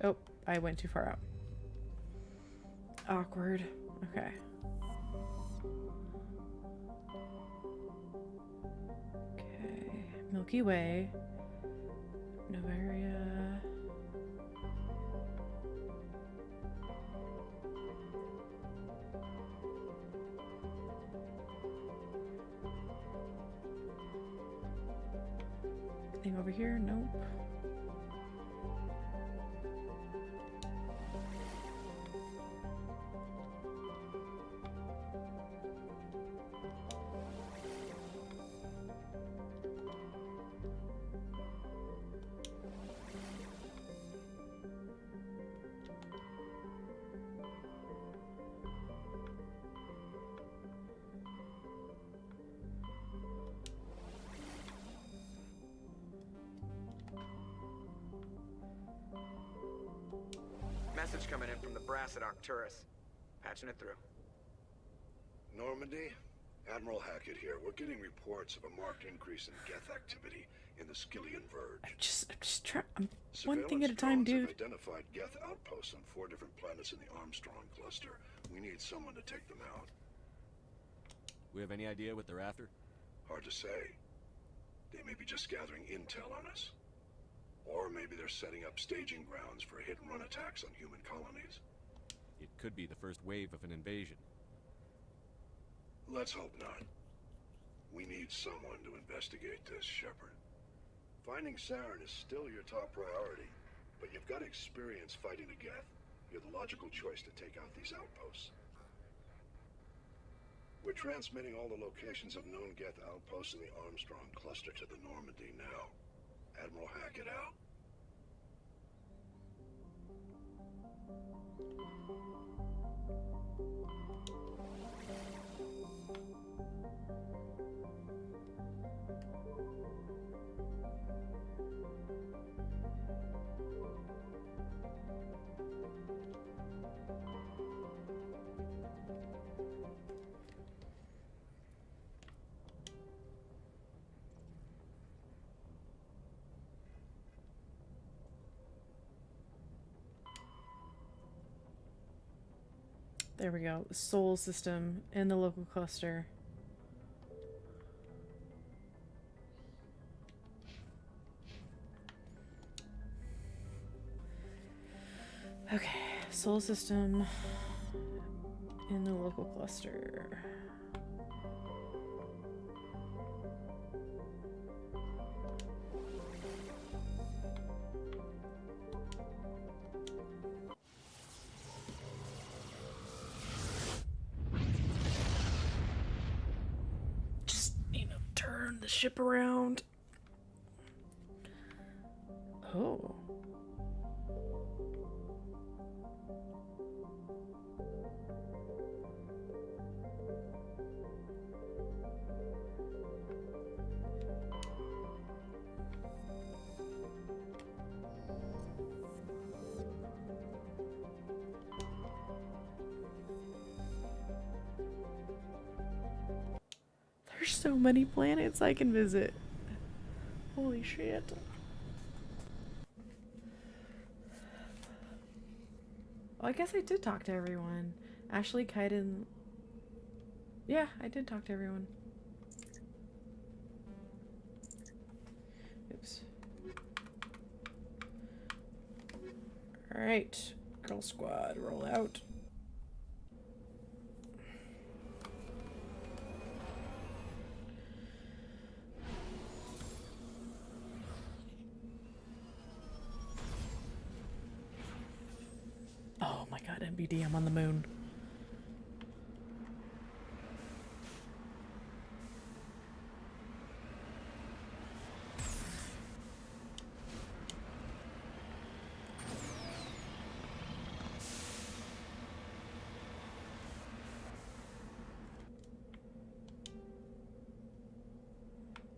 Oh, I went too far out. Awkward. Okay. Okay. Milky Way. Novaria. Anything over here? Nope. Message coming in from the brass at Arcturus. Patching it through. Normandy, Admiral Hackett here. We're getting reports of a marked increase in Geth activity in the Skillian Verge. I'm just trying. I'm one thing at a time, Surveillance drones dude. have identified Geth outposts on 4 different planets in the Armstrong cluster. We need someone to take them out. We have any idea what they're after? Hard to say. They may be just gathering intel on us. Or maybe they're setting up staging grounds for hit-and-run attacks on human colonies. It could be the first wave of an invasion. Let's hope not. We need someone to investigate this, Shepard. Finding Saren is still your top priority, but you've got experience fighting the Geth. You're the logical choice to take out these outposts. We're transmitting all the locations of known Geth outposts in the Armstrong cluster to the Normandy now. Admiral Hackett out. There we go. Soul system in the local cluster. Okay, soul system in the local cluster. Just, turn the ship around. Oh. There's so many planets I can visit. Holy shit. Well, I guess I did talk to everyone. Ashley, Kaiden. Yeah, I did talk to everyone. Alright, girl squad, roll out. Oh my god, MBD, I'm on the moon.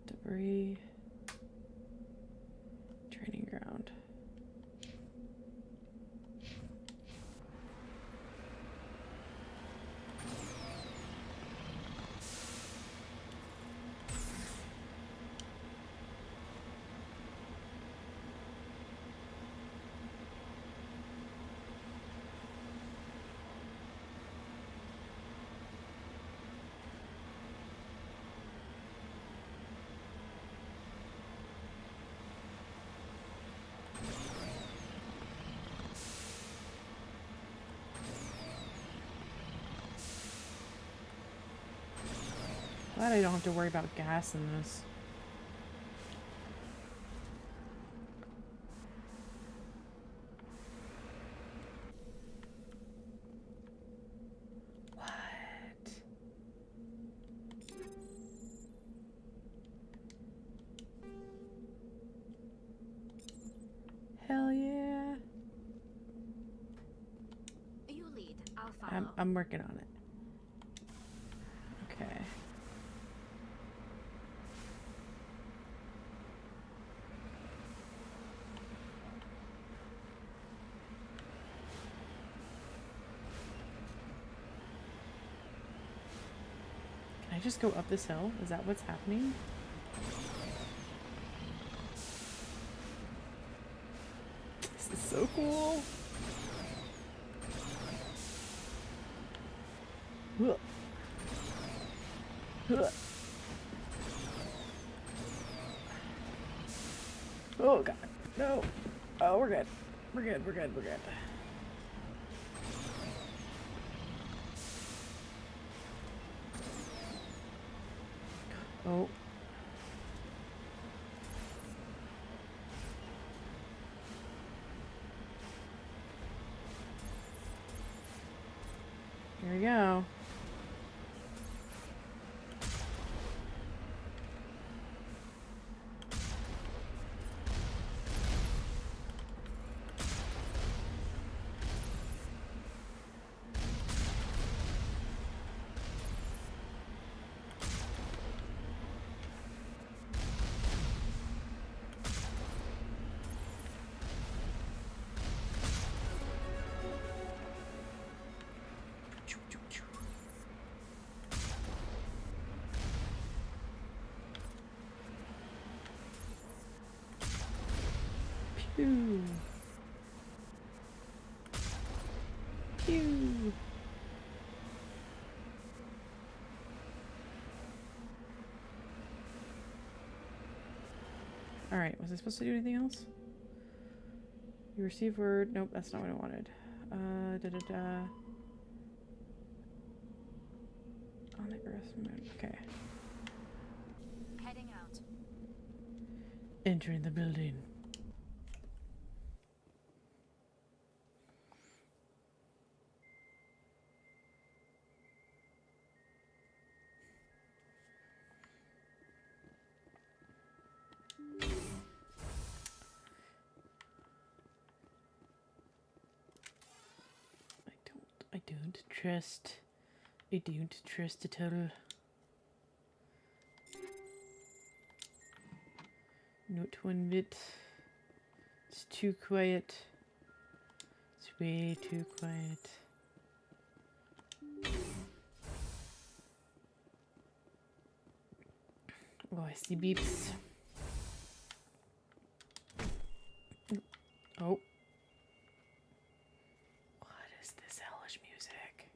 Debris. Training ground. Glad I don't have to worry about gas in this. What? Hell yeah. You lead. I'll follow. I'm working on it. Okay. Can I just go up this hill? Is that what's happening? This is so cool. Ugh. Ugh. Oh god, no. Oh, we're good. We're good, we're good, we're good. Oh. Here we go. Pew. Pew. Alright, was I supposed to do anything else? You receive word. Nope, that's not what I wanted. On the Earth moon. Okay. Heading out. Entering the building. I don't trust at all. Not one bit. It's too quiet. It's way too quiet. Oh, I see beeps. Oh. What is this hellish music?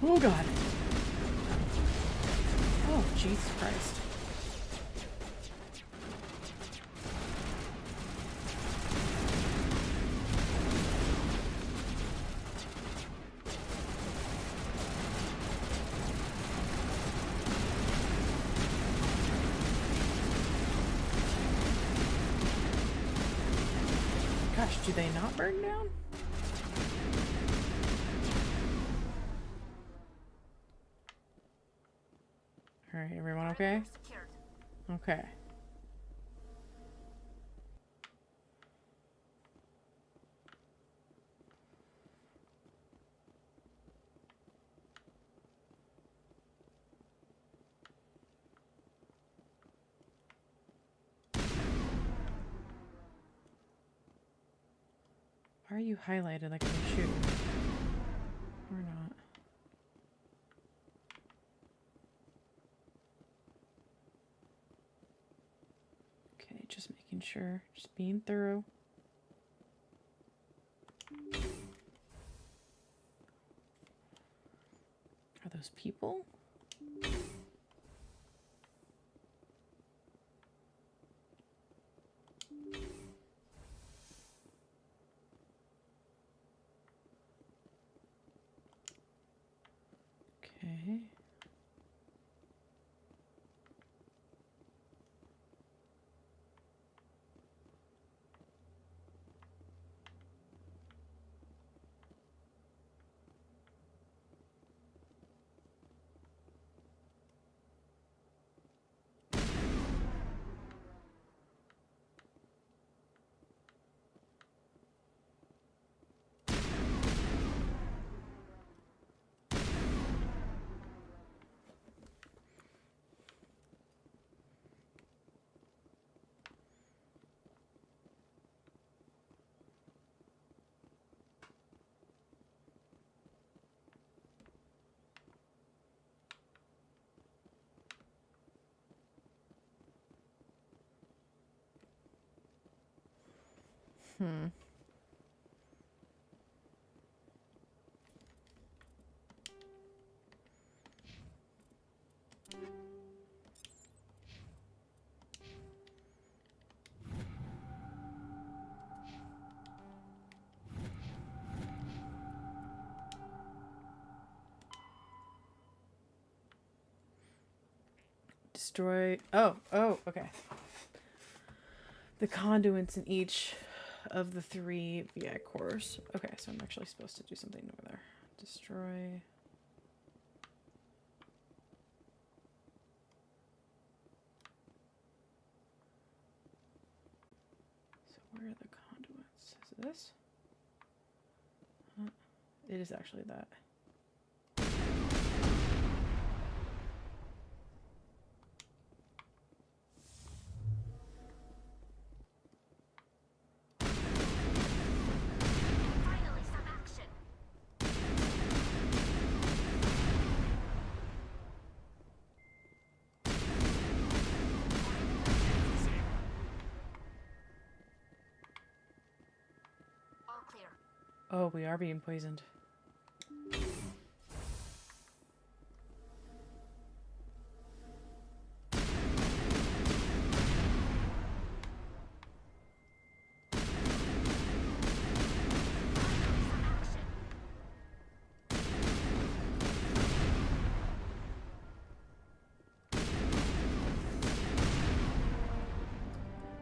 Oh god. Oh, Jesus Christ. Do they not burn down? Alright, everyone okay? Okay. Why are you highlighted like I can shoot? Or not? Okay, just making sure. Just being thorough. Are those people? Okay. Hmm. Destroy. Oh, okay. The conduits in each of the 3 VI cores. Okay, so I'm actually supposed to do something over there. Destroy. So where are the conduits? Is it this? It is actually that. Oh, we are being poisoned.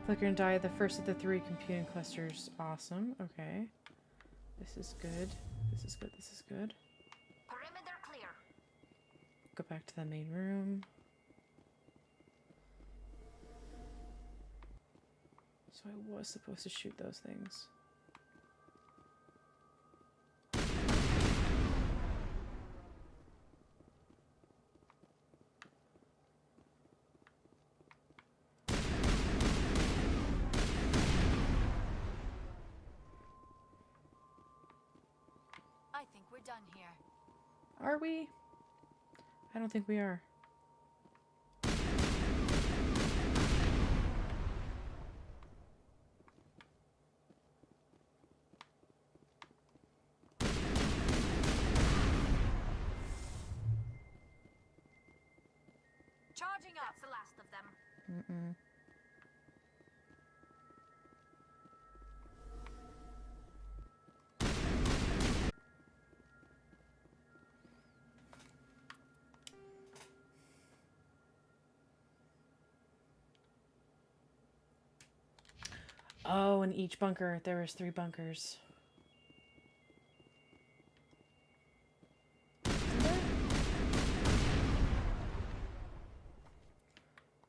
Flicker and die the first of the 3 computing clusters. Awesome. Okay. This is good. This is good. This is good. Perimeter clear. Go back to the main room. So I was supposed to shoot those things. I think we're done here. Are we? I don't think we are. Charging up. That's the last of them. Mm-mm. Oh, in each bunker, there was 3 bunkers.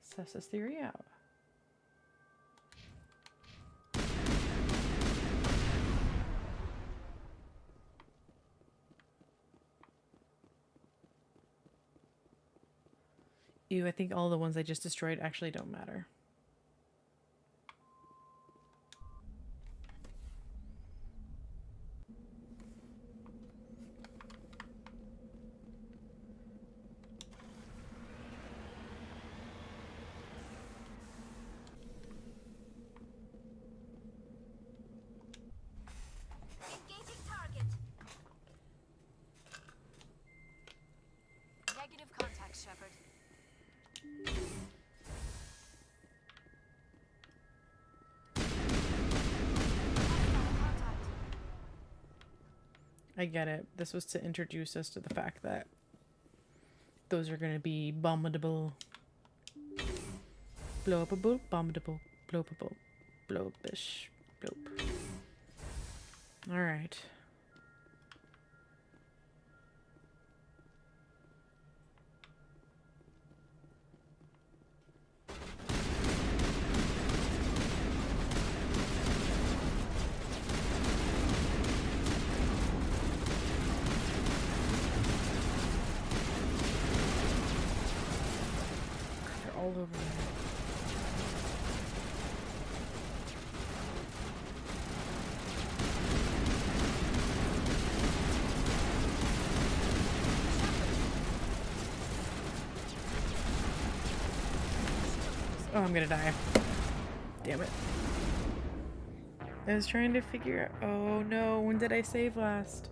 Suss this theory out. Ew, I think all the ones I just destroyed actually don't matter. Engaging target. Negative contact, Shepard. I get it. This was to introduce us to the fact that those are going to be bombable, blow-upable, bombable, blow-upable, blow-up-ish, blow-up. All right. They're all over there. Oh, I'm gonna die. Damn it. I was trying to figure out. Oh no, when did I save last?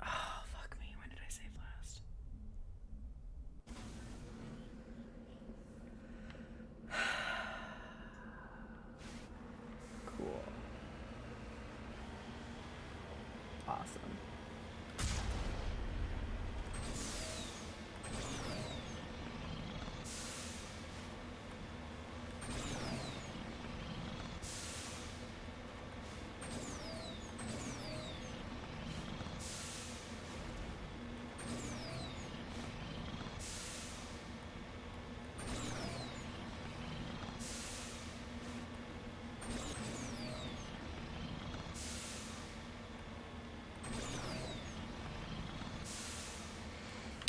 Oh, fuck me. When did I save last? Cool. Awesome.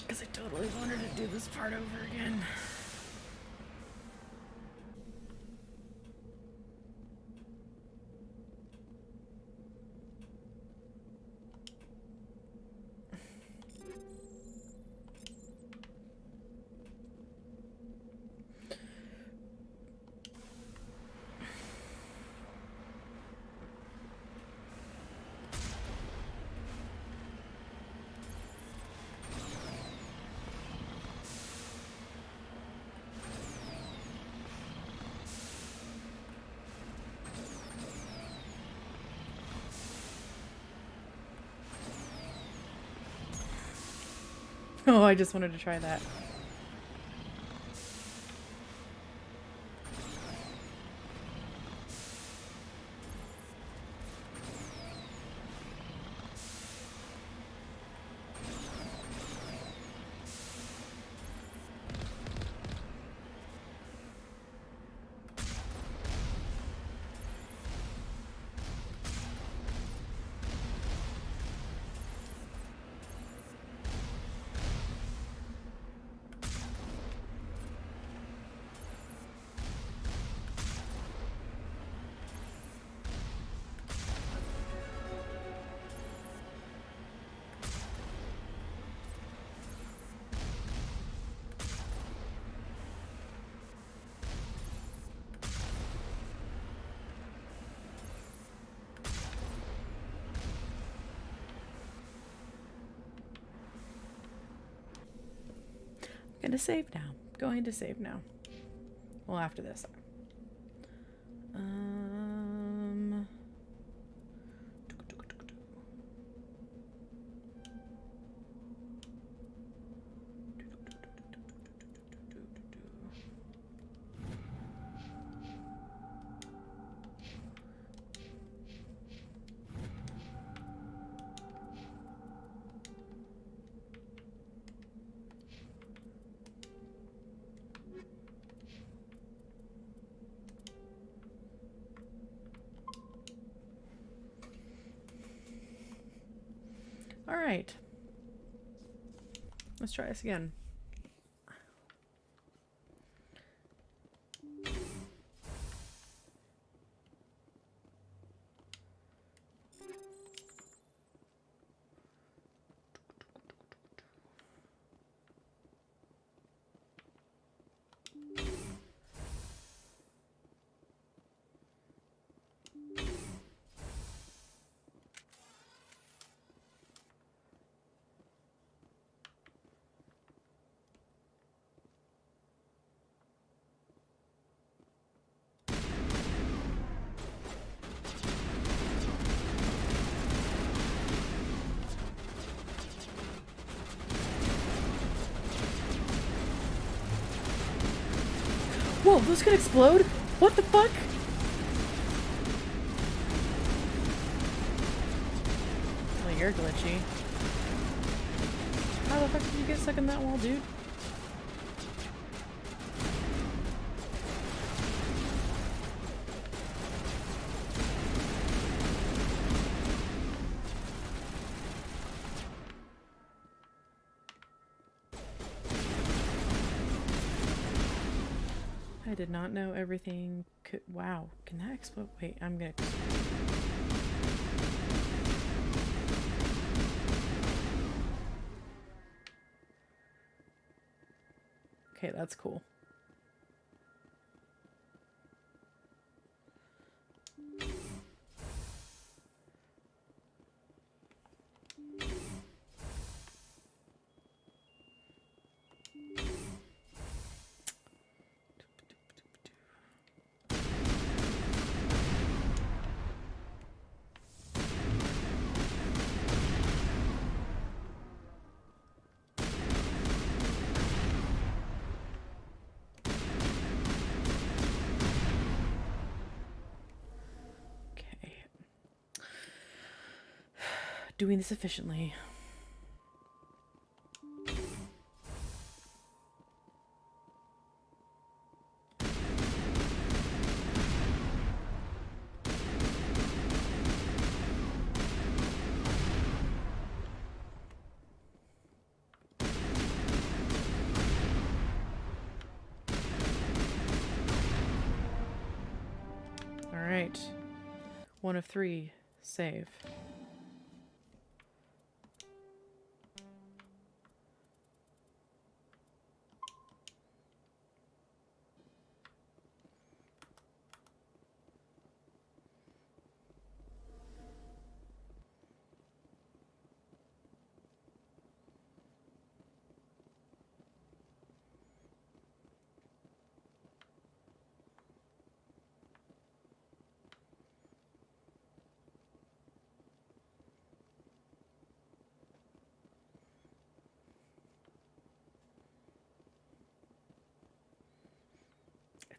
Because I totally wanted to do this part over again. Oh, I just wanted to try that. Gonna save now. Going to save now. Well, after this. Alright. Let's try this again. Whoa, those could explode? What the fuck? Well, you're glitchy. How the fuck did you get stuck in that wall, dude? I did not know everything could. Wow, can that explode? Wait, I'm gonna. Okay, that's cool. Doing this efficiently. All right. 1 of 3. Save.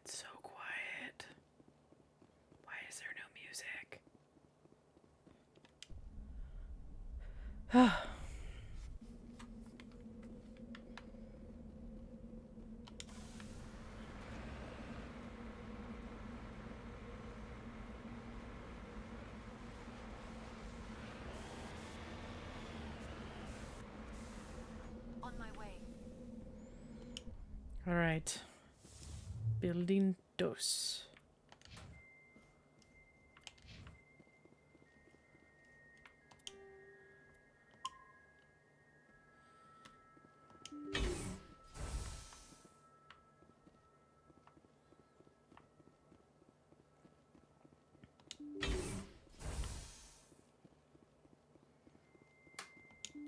It's so quiet. Why is there no music? On my way. All right. Building dos.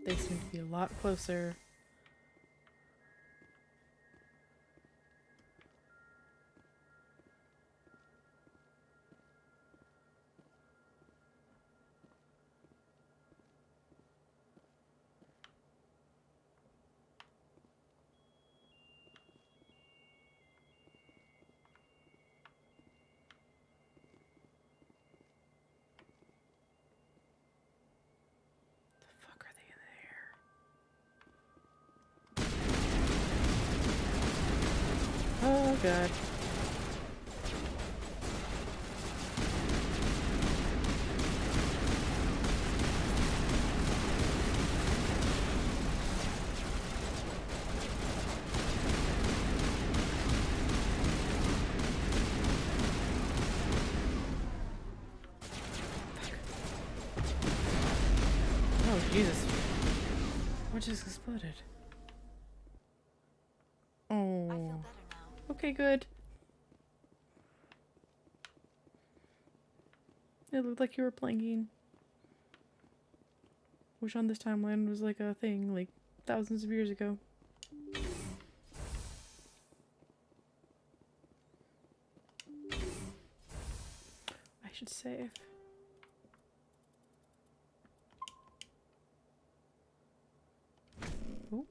They seem to be a lot closer. Oh god. flooded. Oh. Okay, good. It looked like you were planking. Which on this timeline was like a thing, like thousands of years ago. I should save. Ooh.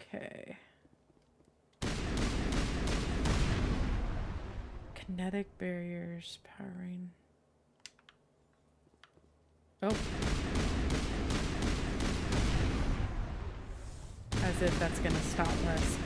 Okay. Kinetic barriers powering. Oh. As if that's gonna stop us.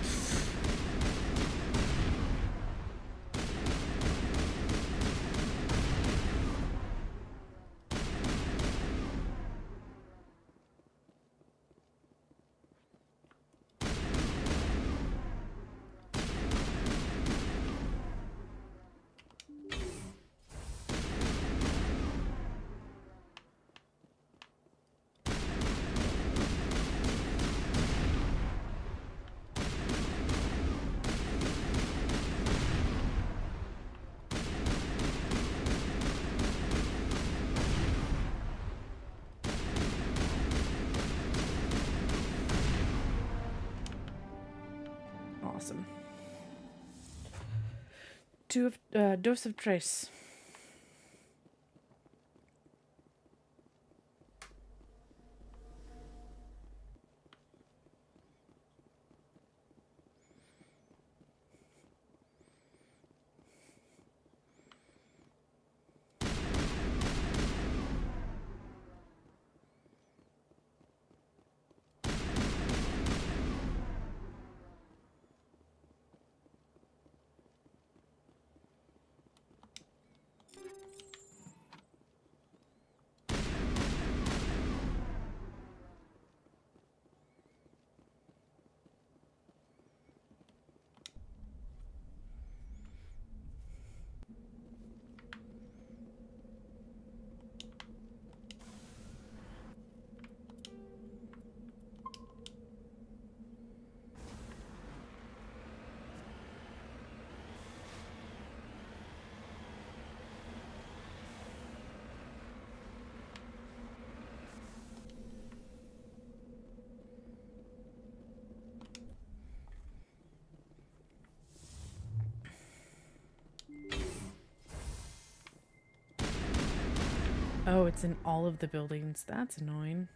Awesome. Dose of trace. Oh, it's in all of the buildings. That's annoying.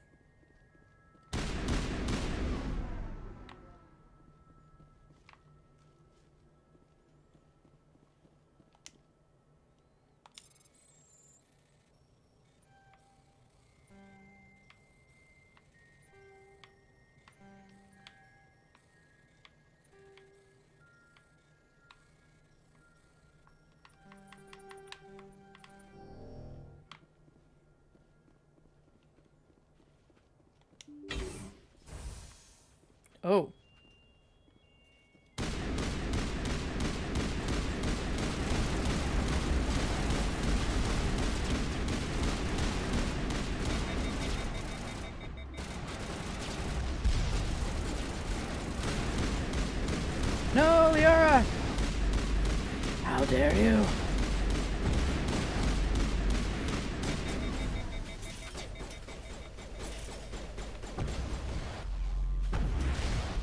Oh. No, Liara! How dare you?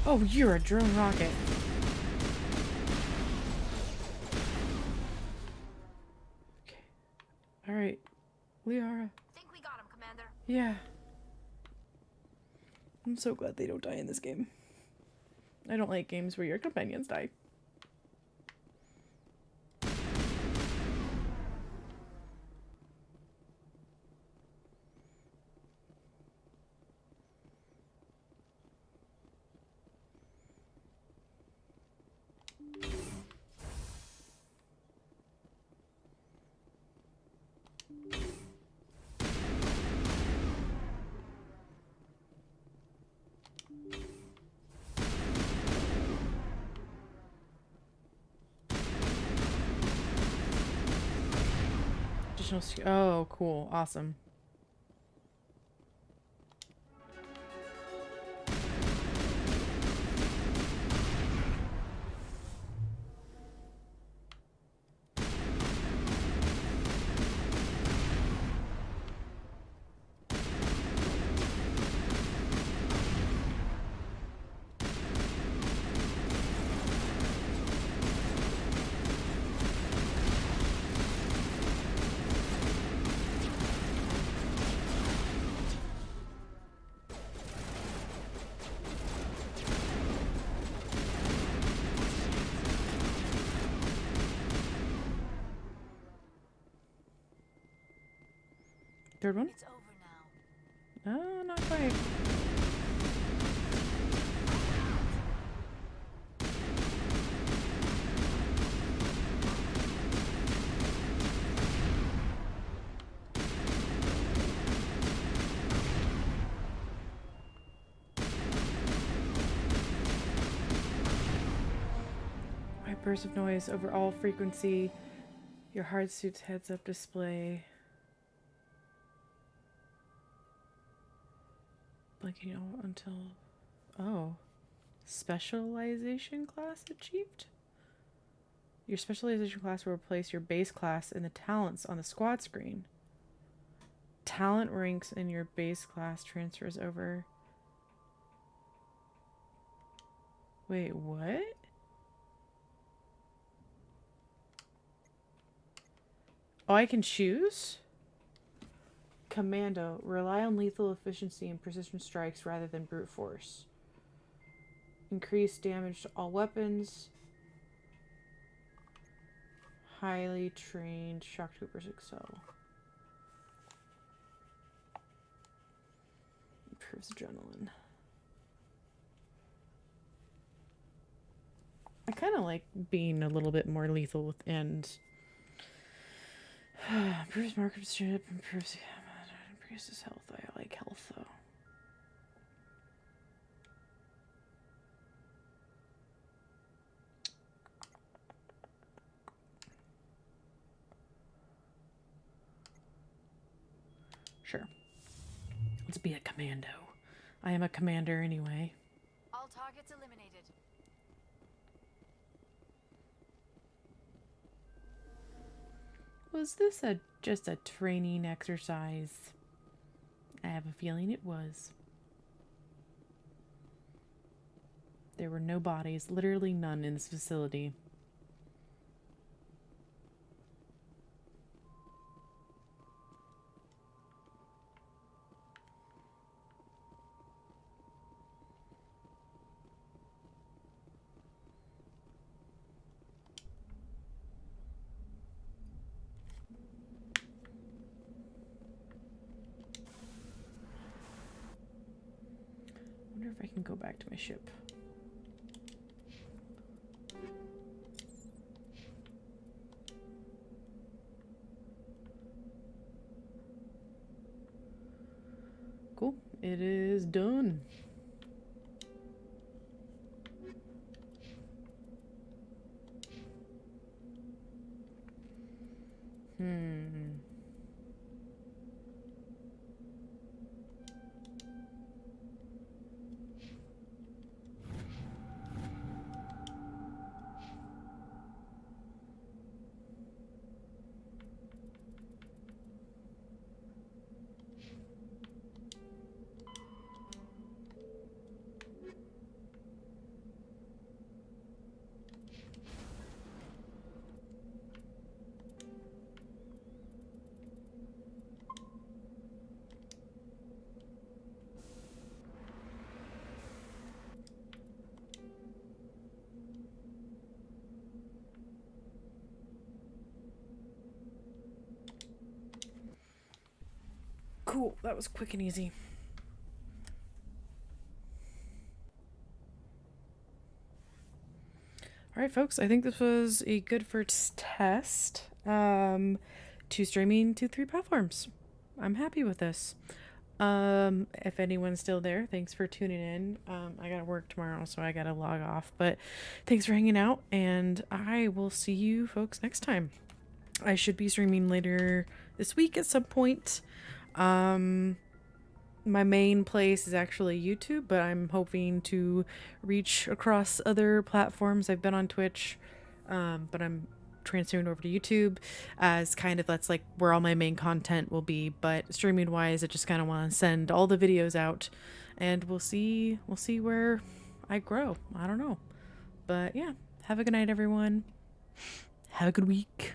Oh, you're a drone rocket. Okay. Alright. Liara. Think we got him, Commander. Yeah. I'm so glad they don't die in this game. I don't like games where your companions die. Oh, cool. Awesome. Third one? It's over now. No, not quite. White burst of noise over all frequency. Your hard suit's heads-up display. Blinking until... Oh. Specialization class achieved? Your specialization class will replace your base class in the talents on the squad screen. Talent ranks in your base class transfers over... Wait, what? Oh, I can choose? Commando. Rely on lethal efficiency and precision strikes rather than brute force. Increase damage to all weapons. Highly trained shock troopers excel. Improves adrenaline. I kind of like being a little bit more lethal with and improves marksmanship, improves his health. I like health though. Sure. Let's be a commando. I am a commander anyway. All targets eliminated. Was this just a training exercise? I have a feeling it was. There were no bodies, literally none in this facility. I wonder if I can go back to my ship. Cool. It is done. Cool, that was quick and easy. Alright folks, I think this was a good first test to streaming to 3 platforms. I'm happy with this. If anyone's still there, thanks for tuning in. I gotta work tomorrow, so I gotta log off, but thanks for hanging out, and I will see you folks next time. I should be streaming later this week at some point. My main place is actually YouTube, but I'm hoping to reach across other platforms. I've been on Twitch, but I'm transferring over to YouTube as kind of that's like where all my main content will be. But streaming wise, I just kind of want to send all the videos out, and we'll see where I grow. I don't know, but yeah. Have a good night, everyone. Have a good week.